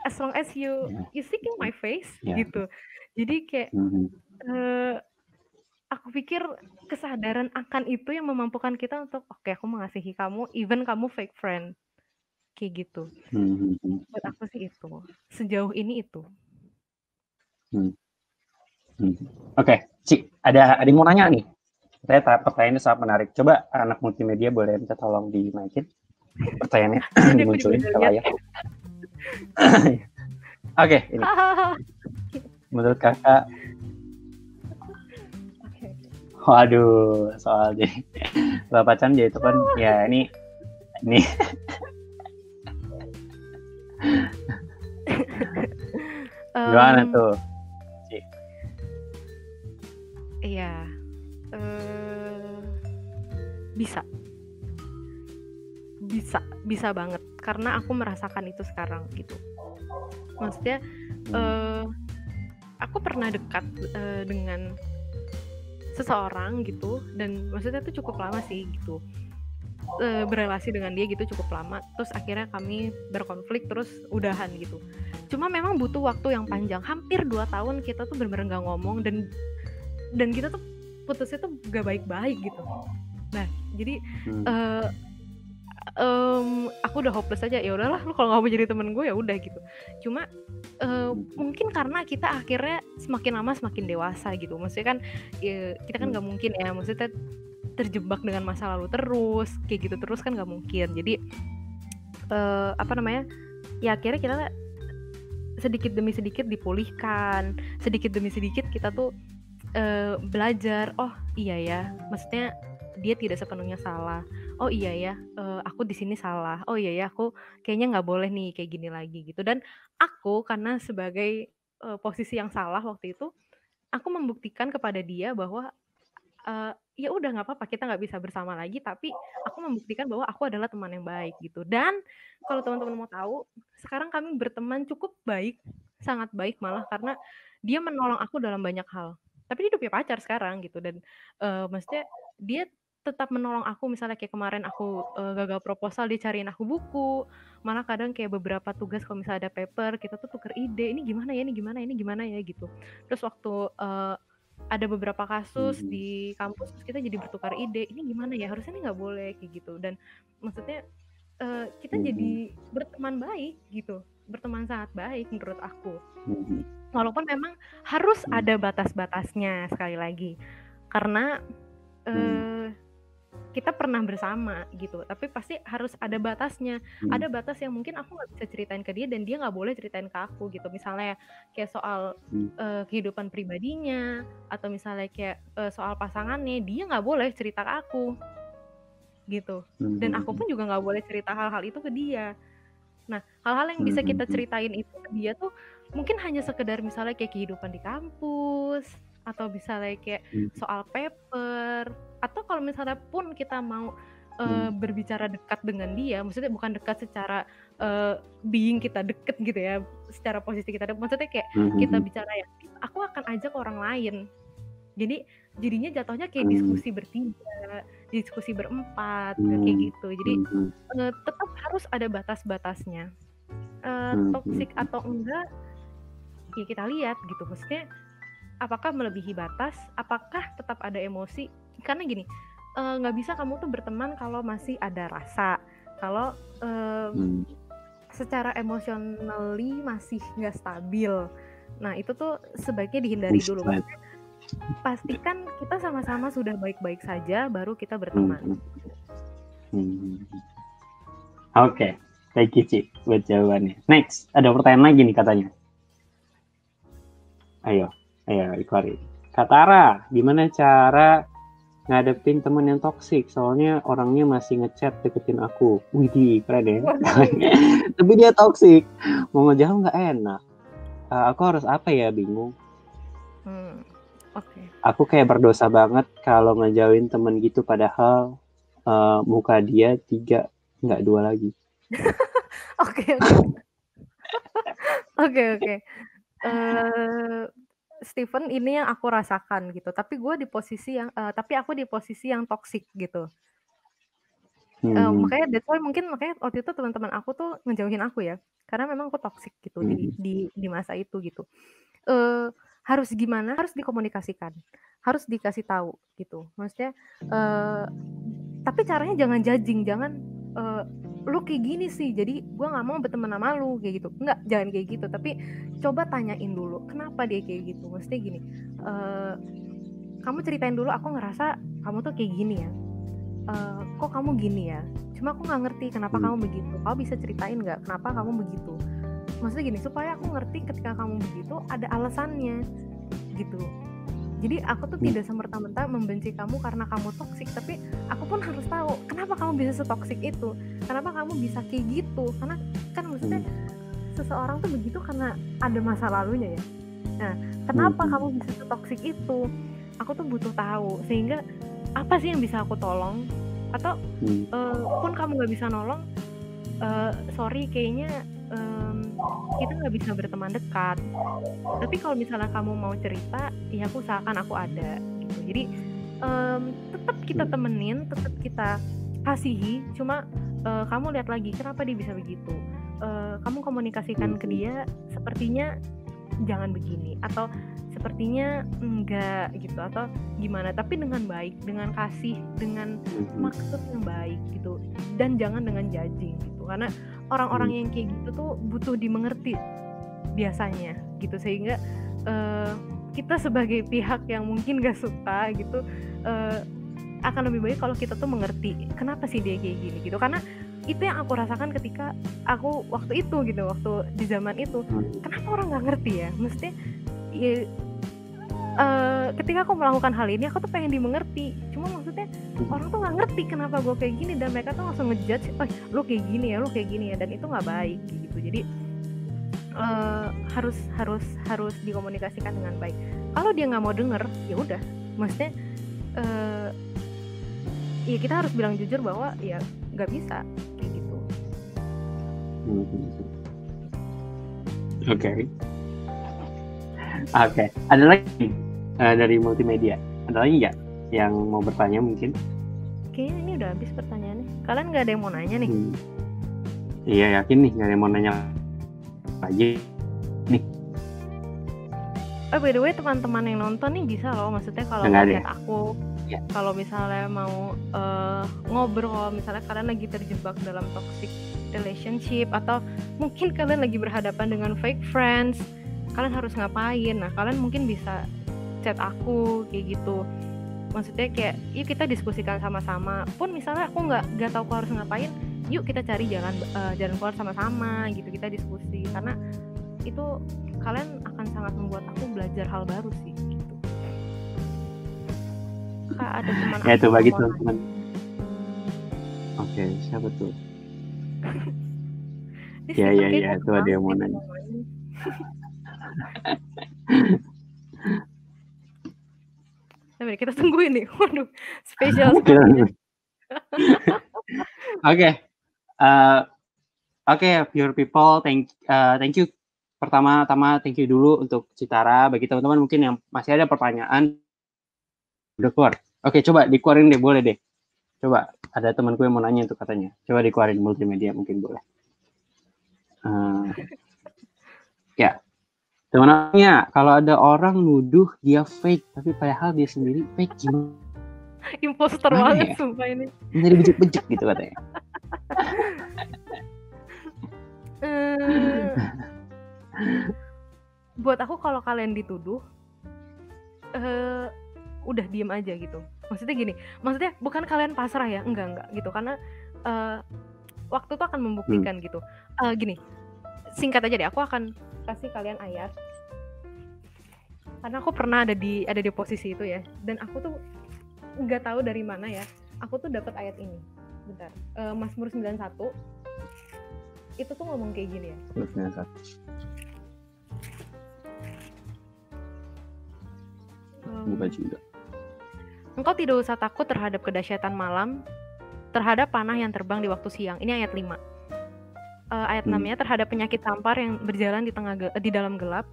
As long as you seeking my face gitu. Jadi kayak aku pikir kesadaran akan itu yang memampukan kita untuk oke, aku mengasihi kamu even kamu fake friend. Kayak gitu. Buat aku sih itu. Sejauh ini itu. Oke, Cik, ada yang mau nanya nih. Saya pertanyaannya sangat menarik. Coba anak multimedia boleh minta tolong di-mic-in pertanyaannya dimunculin ke layar. Oke, ini. Menurut kakak, waduh, soal jadi Bapak Chan jadi teman, ya ini. Gimana tuh? Iya, bisa banget karena aku merasakan itu sekarang gitu. Maksudnya aku pernah dekat dengan seseorang gitu, dan maksudnya itu cukup lama sih gitu, berelasi dengan dia gitu cukup lama, terus akhirnya kami berkonflik terus udahan gitu. Cuma memang butuh waktu yang panjang, hampir 2 tahun kita tuh bener-bener gak ngomong, dan kita tuh putusnya tuh gak baik-baik gitu. Nah jadi aku udah hopeless aja, ya udahlah lu kalau nggak mau jadi temen gue ya udah gitu. Cuma mungkin karena kita akhirnya semakin lama semakin dewasa gitu. Maksudnya kan ya, kita kan nggak mungkin ya, maksudnya terjebak dengan masa lalu terus kayak gitu terus kan nggak mungkin. Jadi ya akhirnya kita sedikit demi sedikit dipulihkan, sedikit demi sedikit kita tuh belajar, oh iya ya, maksudnya dia tidak sepenuhnya salah. Oh iya ya, aku di sini salah. Oh iya ya, aku kayaknya nggak boleh nih kayak gini lagi gitu. Dan aku karena sebagai posisi yang salah waktu itu, aku membuktikan kepada dia bahwa ya udah nggak apa-apa, kita nggak bisa bersama lagi, tapi aku membuktikan bahwa aku adalah teman yang baik gitu. Dan kalau teman-teman mau tahu, sekarang kami berteman cukup baik, sangat baik malah, karena dia menolong aku dalam banyak hal. Tapi dia udah punya pacar sekarang gitu, dan maksudnya dia tetap menolong aku, misalnya kayak kemarin aku gagal proposal, dia cariin aku buku, malah kadang kayak beberapa tugas kalau misalnya ada paper, kita tuh tuker ide, ini gimana ya gitu. Terus waktu ada beberapa kasus di kampus, terus kita jadi bertukar ide, ini gimana ya, harusnya ini nggak boleh kayak gitu. Dan maksudnya kita jadi berteman baik gitu, berteman sangat baik menurut aku. Walaupun memang harus ada batas-batasnya, sekali lagi, karena kita pernah bersama gitu, tapi pasti harus ada batasnya. Ada batas yang mungkin aku nggak bisa ceritain ke dia dan dia nggak boleh ceritain ke aku gitu. Misalnya kayak soal kehidupan pribadinya, atau misalnya kayak soal pasangannya, dia nggak boleh cerita ke aku gitu. Dan aku pun juga nggak boleh cerita hal-hal itu ke dia. Nah, hal-hal yang bisa kita ceritain itu ke dia tuh mungkin hanya sekedar misalnya kayak kehidupan di kampus, atau misalnya kayak soal paper, atau kalau misalnya pun kita mau berbicara dekat dengan dia, maksudnya bukan dekat secara being kita deket gitu ya, secara posisi kita deket, maksudnya kayak kita bicara ya, aku akan ajak orang lain. Jadi jadinya jatuhnya kayak diskusi bertiga, diskusi berempat, kayak gitu. Jadi tetap harus ada batas-batasnya. Toksik atau enggak, ya kita lihat gitu. Maksudnya apakah melebihi batas, apakah tetap ada emosi. Karena gini, nggak bisa kamu tuh berteman kalau masih ada rasa, kalau secara emotionally masih nggak stabil. Nah itu tuh sebaiknya dihindari dulu. Maksudnya pastikan kita sama-sama sudah baik-baik saja, baru kita berteman. Oke, thank you Ci buat jawabannya. Next, ada pertanyaan lagi nih katanya. Ayo, Iqbal. Kak Tara, gimana cara ngadepin teman yang toksik, soalnya orangnya masih ngechat deketin aku. Widih, keren ya. Tapi dia toksik, mau ngejauh nggak enak. Aku harus apa ya, bingung. Oke. Aku kayak berdosa banget kalau ngejauhin temen gitu, padahal muka dia 3, nggak 2 lagi. Oke. Steven, ini yang aku rasakan gitu. Tapi aku di posisi yang toksik gitu. Makanya that's why makanya waktu itu teman-teman aku tuh ngejauhin aku ya. Karena memang aku toksik gitu di masa itu gitu. Harus gimana? Harus dikomunikasikan. Harus dikasih tahu gitu. Maksudnya tapi caranya jangan judging, jangan lu kayak gini sih, jadi gue nggak mau berteman sama lu kayak gitu. Enggak, jangan kayak gitu. Tapi coba tanyain dulu kenapa dia kayak gitu. Maksudnya gini, kamu ceritain dulu, aku ngerasa kamu tuh kayak gini ya. Kok kamu gini ya? Cuma aku nggak ngerti kenapa kamu begitu. Kamu bisa ceritain nggak kenapa kamu begitu? Maksudnya gini, supaya aku ngerti ketika kamu begitu ada alasannya gitu. Jadi aku tuh tidak semerta-merta membenci kamu karena kamu toksik, tapi aku pun harus tahu kenapa kamu bisa setoksik itu, kenapa kamu bisa kayak gitu. Karena kan maksudnya seseorang tuh begitu karena ada masa lalunya ya. Nah, kenapa kamu bisa setoksik itu? Aku tuh butuh tahu, sehingga apa sih yang bisa aku tolong, atau pun kamu nggak bisa nolong, sorry kayaknya kita nggak bisa berteman dekat. Tapi kalau misalnya kamu mau cerita, ya aku usahakan aku ada gitu. Jadi tetap kita temenin, tetap kita kasihi. Cuma kamu lihat lagi kenapa dia bisa begitu. Kamu komunikasikan ke dia, sepertinya jangan begini, atau sepertinya enggak gitu, atau gimana. Tapi dengan baik, dengan kasih, dengan maksud yang baik gitu. Dan jangan dengan judging gitu. Karena orang-orang yang kayak gitu tuh butuh dimengerti biasanya gitu, sehingga kita sebagai pihak yang mungkin gak suka gitu akan lebih baik kalau kita tuh mengerti kenapa sih dia kayak gini gitu. Karena itu yang aku rasakan ketika aku waktu itu gitu, waktu di zaman itu. Kenapa orang nggak ngerti ya? Mesti ketika aku melakukan hal ini, aku tuh pengen dimengerti. Cuma maksudnya orang tuh nggak ngerti kenapa gue kayak gini, dan mereka tuh langsung ngejudge, oh lu kayak gini ya, lu kayak gini ya, dan itu nggak baik gitu. Jadi harus dikomunikasikan dengan baik. Kalau dia nggak mau denger, ya udah. Maksudnya ya kita harus bilang jujur bahwa ya nggak bisa kayak gitu. Oke. Ada lagi dari multimedia? Ada lagi nggak yang mau bertanya mungkin? Kayaknya ini udah habis pertanyaannya. Kalian nggak ada yang mau nanya nih? Iya, yakin nih nggak ada yang mau nanya lagi nih. By the way, teman-teman yang nonton nih bisa loh, maksudnya kalau lihat aku, kalau misalnya mau ngobrol, misalnya kalian lagi terjebak dalam toxic relationship, atau mungkin kalian lagi berhadapan dengan fake friends, kalian harus ngapain? Nah, kalian mungkin bisa chat aku kayak gitu. Maksudnya kayak, yuk kita diskusikan sama-sama. Pun misalnya aku nggak tahu aku harus ngapain, yuk kita cari jalan keluar sama-sama gitu, kita diskusi. Karena itu kalian akan sangat membuat aku belajar hal baru sih gitu. Kak, ada teman ya itu bagi teman-teman. Oke, siapa tuh? Ya itu ada yang mau nanya. Nah, kita tungguin nih. Waduh, spesial. Oke, pure people, thank you. Pertama-tama thank you dulu untuk Citara. Bagi teman-teman mungkin yang masih ada pertanyaan, udah keluar. Oke, coba dikeluarin deh, boleh deh. Coba, ada temanku yang mau nanya tuh katanya. Coba dikeluarin multimedia, mungkin boleh. Ya, teman-temannya, kalau ada orang nuduh dia fake, tapi padahal dia sendiri fake, gimana? Imposter banget sumpah ini. Jadi bejek-bejek gitu katanya. Buat aku kalau kalian dituduh, udah diem aja gitu. Maksudnya gini, maksudnya bukan kalian pasrah ya, enggak gitu, karena waktu itu akan membuktikan gitu. Gini, singkat aja deh, aku akan kasih kalian ayat, karena aku pernah ada di posisi itu ya, dan aku tuh nggak tahu dari mana ya, aku tuh dapat ayat ini. Bentar, Mazmur 91 itu tuh ngomong kayak gini ya. Buka juga. Engkau tidak usah takut terhadap kedahsyatan malam, terhadap panah yang terbang di waktu siang. Ini ayat 5. Ayat 6-nya, terhadap penyakit sampar yang berjalan di dalam gelap,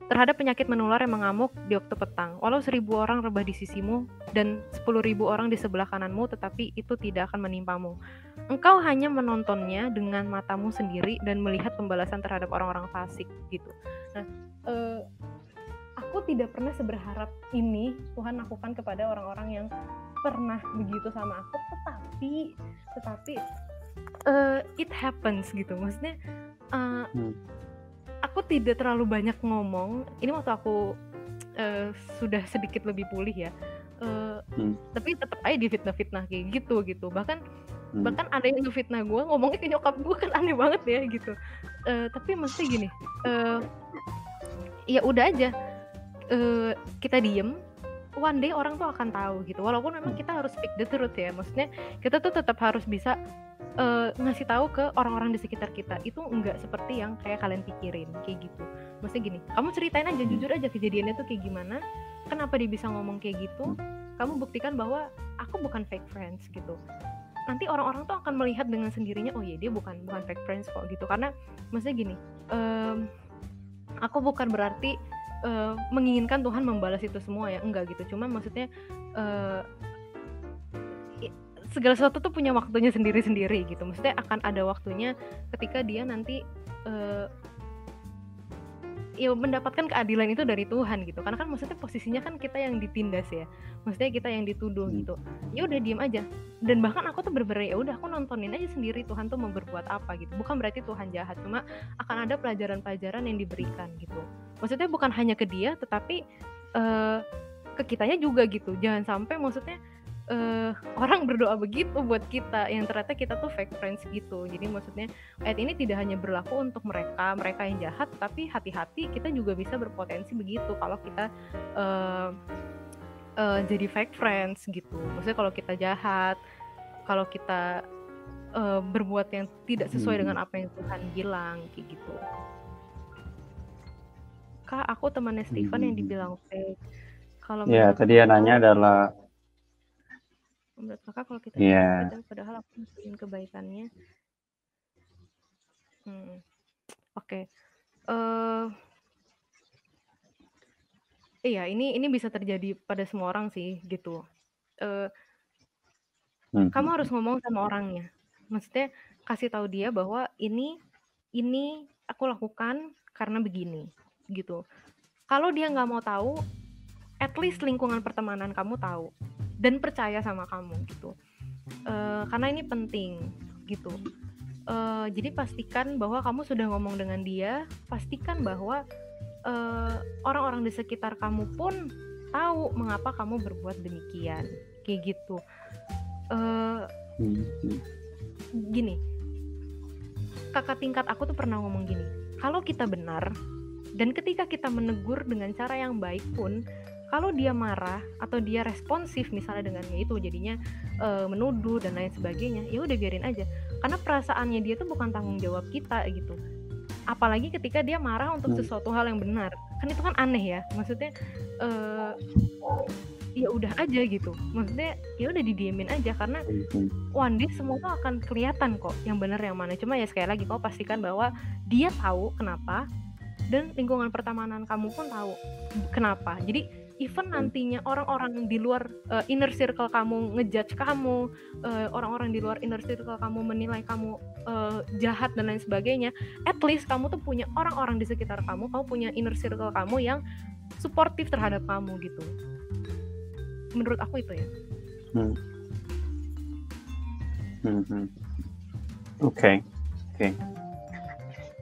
terhadap penyakit menular yang mengamuk di waktu petang. Walau 1000 orang rebah di sisimu dan 10.000 orang di sebelah kananmu, tetapi itu tidak akan menimpamu. Engkau hanya menontonnya dengan matamu sendiri dan melihat pembalasan terhadap orang-orang fasik gitu. Nah, aku tidak pernah seberharap ini Tuhan lakukan kepada orang-orang yang pernah begitu sama aku, tetapi it happens gitu. Maksudnya aku tidak terlalu banyak ngomong. Ini waktu aku sudah sedikit lebih pulih ya. Tapi tetap aja difitnah-fitnah kayak gitu. Bahkan ada yang ngefitnah gue, ngomongnya ke nyokap gue, kan aneh banget ya gitu. Tapi maksudnya gini, ya udah aja, kita diem, one day orang tuh akan tahu gitu. Walaupun memang kita harus speak the truth ya. Maksudnya kita tuh tetap harus bisa ngasih tahu ke orang-orang di sekitar kita. Itu enggak seperti yang kayak kalian pikirin kayak gitu. Maksudnya gini, kamu ceritain aja, jujur aja kejadiannya tuh kayak gimana, kenapa dia bisa ngomong kayak gitu. Kamu buktikan bahwa aku bukan fake friends gitu. Nanti orang-orang tuh akan melihat dengan sendirinya, oh iya dia bukan fake friends kok gitu. Karena maksudnya gini, aku bukan berarti menginginkan Tuhan membalas itu semua ya, enggak gitu. Cuma maksudnya segala sesuatu tuh punya waktunya sendiri-sendiri gitu. Maksudnya akan ada waktunya ketika dia nanti ya mendapatkan keadilan itu dari Tuhan gitu. Karena kan maksudnya posisinya kan kita yang ditindas ya. Maksudnya kita yang dituduh gitu. Ya udah diem aja. Dan bahkan aku tuh bener-bener ya udah aku nontonin aja sendiri Tuhan tuh mau berbuat apa gitu. Bukan berarti Tuhan jahat, cuma akan ada pelajaran-pelajaran yang diberikan gitu. Maksudnya bukan hanya ke dia, tetapi ke kitanya juga gitu. Jangan sampai maksudnya orang berdoa begitu buat kita yang ternyata kita tuh fake friends gitu. Jadi maksudnya ayat ini tidak hanya berlaku untuk mereka yang jahat, tapi hati-hati kita juga bisa berpotensi begitu kalau kita jadi fake friends gitu. Maksudnya kalau kita jahat, kalau kita berbuat yang tidak sesuai dengan apa yang Tuhan bilang kayak gitu. Kak, aku temannya Steven yang dibilang fake. Kalau ya tadi yang nanya adalah menurut kakak kalau kita jahat, padahal aku ngelakuin kebaikannya. Oke. Iya, ini bisa terjadi pada semua orang sih gitu. Kamu harus ngomong sama orangnya. Maksudnya kasih tahu dia bahwa ini aku lakukan karena begini gitu. Kalau dia nggak mau tahu, at least lingkungan pertemanan kamu tahu dan percaya sama kamu gitu. Karena ini penting gitu. Jadi pastikan bahwa kamu sudah ngomong dengan dia. Pastikan bahwa orang-orang di sekitar kamu pun tahu mengapa kamu berbuat demikian kayak gitu. Gini, kakak tingkat aku tuh pernah ngomong gini, kalau kita benar dan ketika kita menegur dengan cara yang baik pun, kalau dia marah atau dia responsif misalnya dengannya itu jadinya menuduh dan lain sebagainya, ya udah biarin aja. Karena perasaannya dia tuh bukan tanggung jawab kita gitu. Apalagi ketika dia marah untuk sesuatu hal yang benar. Kan itu kan aneh ya. Maksudnya ya udah aja gitu. Maksudnya ya udah didiemin aja karena one day semua tuh akan kelihatan kok yang benar yang mana. Cuma ya sekali lagi kau pastikan bahwa dia tahu kenapa dan lingkungan pertemanan kamu pun tahu kenapa. Jadi even nantinya orang-orang di luar inner circle kamu ngejudge kamu, orang-orang di luar inner circle kamu menilai kamu jahat dan lain sebagainya, at least kamu tuh punya orang-orang di sekitar kamu punya inner circle kamu yang suportif terhadap kamu gitu. Menurut aku itu ya. Oke.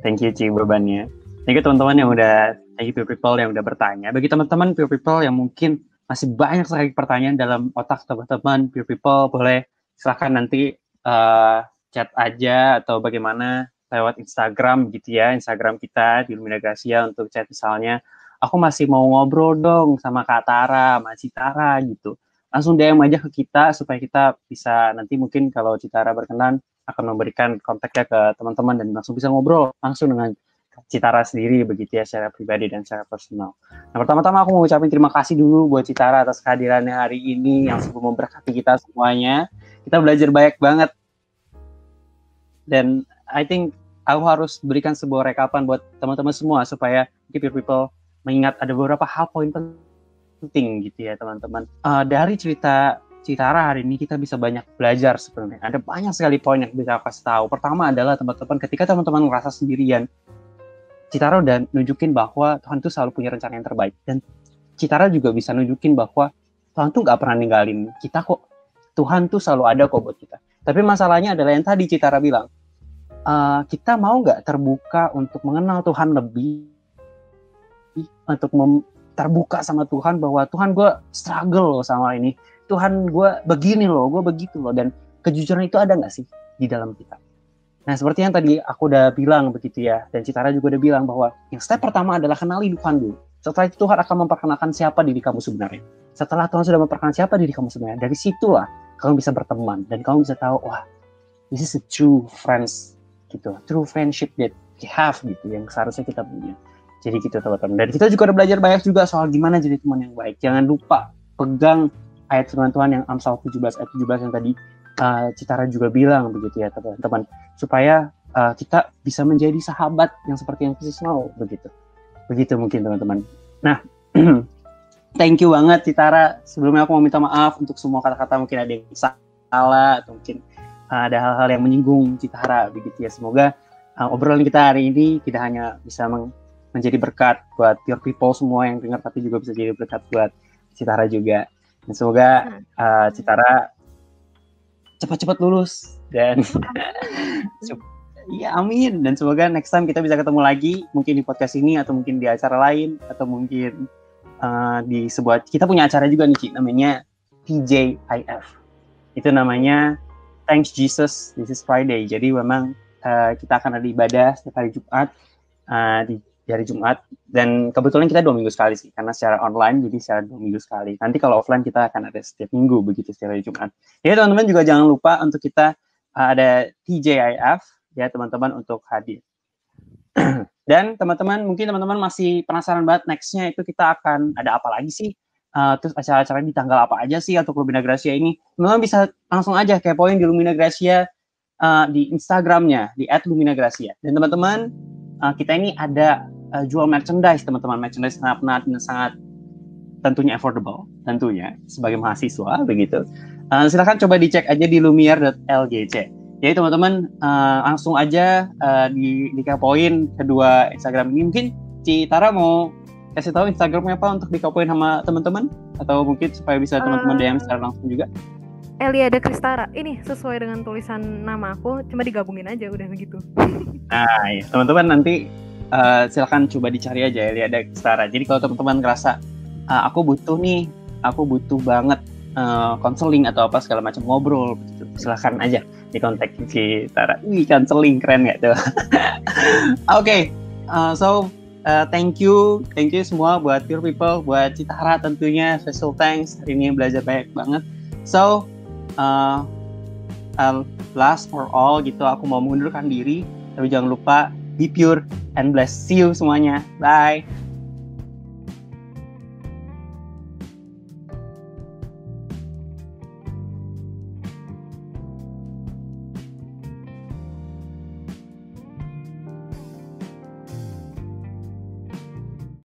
Thank you Ci bebannya. Thank you teman-teman yang udah, thank you people yang udah bertanya. Bagi teman-teman people yang mungkin masih banyak sekali pertanyaan dalam otak teman-teman people, boleh silahkan nanti chat aja atau bagaimana lewat Instagram gitu ya, Instagram kita di Lumina Gracia untuk chat misalnya, aku masih mau ngobrol dong sama Kak Tara, sama Citara gitu. langsung DM aja ke kita supaya kita bisa nanti mungkin kalau Citara berkenan akan memberikan kontaknya ke teman-teman dan langsung bisa ngobrol langsung dengan Citara sendiri begitu ya secara pribadi dan secara personal. Nah, pertama-tama aku mau ucapin terima kasih dulu buat Citara atas kehadirannya hari ini yang sungguh memberkati kita semuanya. Kita belajar banyak banget. Dan I think aku harus berikan sebuah rekapan buat teman-teman semua supaya keep your people mengingat ada beberapa hal poin penting gitu ya teman-teman. Dari cerita Citara hari ini kita bisa banyak belajar sebenarnya. Ada banyak sekali poin yang bisa aku kasih tahu. Pertama adalah teman-teman ketika teman-teman merasa sendirian, Citara udah nunjukin bahwa Tuhan tuh selalu punya rencana yang terbaik. Dan Citara juga bisa nunjukin bahwa Tuhan tuh gak pernah ninggalin kita kok. Tuhan tuh selalu ada kok buat kita. Tapi masalahnya adalah yang tadi Citara bilang, kita mau nggak terbuka untuk mengenal Tuhan lebih, untuk terbuka sama Tuhan bahwa Tuhan gue struggle loh sama ini, Tuhan gue begini loh, gue begitu loh, dan kejujuran itu ada nggak sih di dalam kita? Nah seperti yang tadi aku udah bilang begitu ya, dan Citara juga udah bilang bahwa yang step pertama adalah kenali Tuhan dulu. Setelah itu Tuhan akan memperkenalkan siapa diri kamu sebenarnya. Setelah Tuhan sudah memperkenalkan siapa diri kamu sebenarnya, dari situlah kamu bisa berteman dan kamu bisa tahu, wah, this is a true friends. Gitu, true friendship that we have gitu yang seharusnya kita punya. Jadi gitu teman-teman. Dan kita juga udah belajar banyak juga soal gimana jadi teman yang baik. Jangan lupa pegang ayat firman Tuhan yang Amsal 17 ayat 17 yang tadi Citara juga bilang begitu ya teman-teman, supaya kita bisa menjadi sahabat yang seperti yang Kristus mau begitu. Begitu mungkin teman-teman. Nah, thank you banget Citara. Sebelumnya aku mau minta maaf untuk semua kata-kata mungkin ada yang salah atau mungkin ada hal-hal yang menyinggung Citara begitu ya. Semoga obrolan kita hari ini tidak hanya bisa menjadi berkat buat your people semua yang dengar, tapi juga bisa jadi berkat buat Citara juga. Dan semoga Citara cepat-cepat lulus dan ya amin. Dan semoga next time kita bisa ketemu lagi mungkin di podcast ini atau mungkin di acara lain atau mungkin di sebuah, kita punya acara juga nih Ci, namanya TJIF. Itu namanya Thanks Jesus, this is Friday. Jadi memang kita akan ada ibadah setiap hari Jumat, di hari Jumat. Dan kebetulan kita 2 minggu sekali sih, karena secara online jadi secara 2 minggu sekali. Nanti kalau offline kita akan ada setiap minggu begitu setiap hari Jumat. Jadi teman-teman juga jangan lupa untuk kita ada TJIF ya teman-teman untuk hadir. Dan teman-teman mungkin teman-teman masih penasaran banget nextnya itu kita akan ada apa lagi sih? Terus acara-acara di tanggal apa aja sih untuk Lumina Gracia ini? Teman-teman bisa langsung aja kepoin di Lumina Gracia di Instagramnya di @lumina_gracia. Dan teman-teman kita ini ada jual merchandise teman-teman, merchandise sangat menarik dan sangat tentunya affordable tentunya sebagai mahasiswa begitu. Silakan coba dicek aja di lumiere.lgc. Jadi teman-teman langsung aja dikepoin kedua Instagram ini. Mungkin Citara mau kasih tahu Instagramnya apa untuk dikepoin sama teman-teman, atau mungkin supaya bisa teman-teman DM secara langsung juga. Eliada Kristara, ini sesuai dengan tulisan nama aku, cuma digabungin aja udah begitu. Nah ya teman-teman nanti silakan coba dicari aja Eliada Kristara. Jadi kalau teman-teman ngerasa aku butuh banget konseling atau apa segala macam ngobrol gitu, silakan aja di kontak Citara. Konseling keren nggak tuh? Oke, so thank you semua buat your people, buat Citara tentunya special thanks, hari ini belajar banyak banget. So last for all gitu, aku mau mengundurkan diri, tapi jangan lupa be pure and bless. See you semuanya, bye.